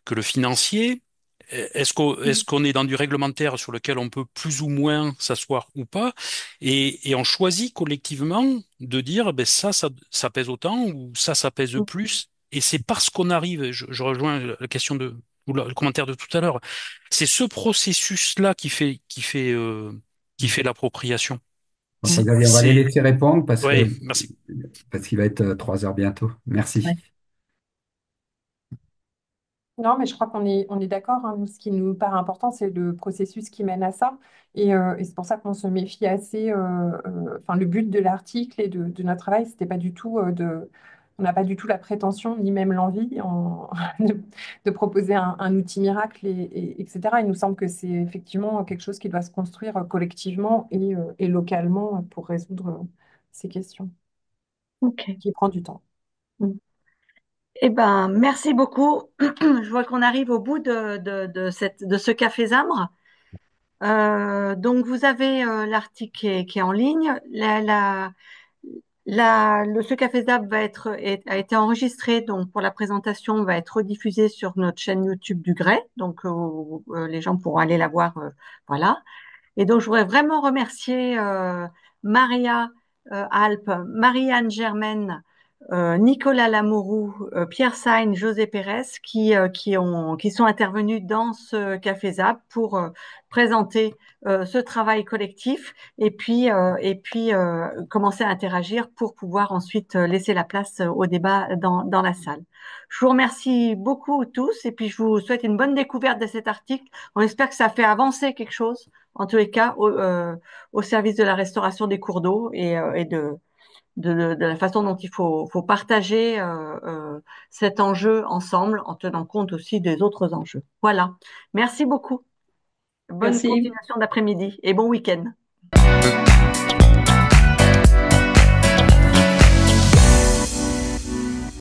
S8: le financier? Est-ce qu'on est dans du réglementaire sur lequel on peut plus ou moins s'asseoir ou pas? Et on choisit collectivement de dire, ben ça pèse autant ou ça pèse
S1: Mm.
S8: plus. Et c'est parce qu'on arrive, je rejoins la question ou le commentaire de tout à l'heure, c'est ce processus-là qui fait l'appropriation.
S6: François-Xavier, on va les
S8: C'est,
S6: laisser répondre
S8: ouais, merci.
S6: parce qu'il va être 3 heures bientôt. Merci.
S3: Ouais. Non, mais je crois on est d'accord, hein. Nous, ce qui nous paraît important, c'est le processus qui mène à ça. Et c'est pour ça qu'on se méfie assez. Enfin, le but de l'article et de notre travail, c'était pas du tout on n'a pas du tout la prétention, ni même l'envie de, de proposer un outil miracle, etc. Il nous semble que c'est effectivement quelque chose qui doit se construire collectivement et localement pour résoudre ces questions,
S1: OK.
S3: qui prend du temps.
S1: Mm. Eh ben, merci beaucoup. Je vois qu'on arrive au bout de ce café Zambre. Donc, vous avez l'article qui est en ligne. Ce café Zambre a été enregistré, donc pour la présentation, va être rediffusé sur notre chaîne YouTube du Grès. Donc, les gens pourront aller la voir. Voilà. Et donc, je voudrais vraiment remercier Maria Alpe, Marie-Anne Germaine, Nicolas Lamourou, Pierre Sagne, José Pérez, qui sont intervenus dans ce Café Zap pour présenter ce travail collectif et puis commencer à interagir pour pouvoir ensuite laisser la place au débat dans la salle. Je vous remercie beaucoup tous et puis je vous souhaite une bonne découverte de cet article. On espère que ça fait avancer quelque chose en tous les cas, au service de la restauration des cours d'eau et de la façon dont faut partager cet enjeu ensemble en tenant compte aussi des autres enjeux. Voilà. Merci beaucoup. Bonne
S2: Merci.
S1: continuation d'après-midi et bon week-end.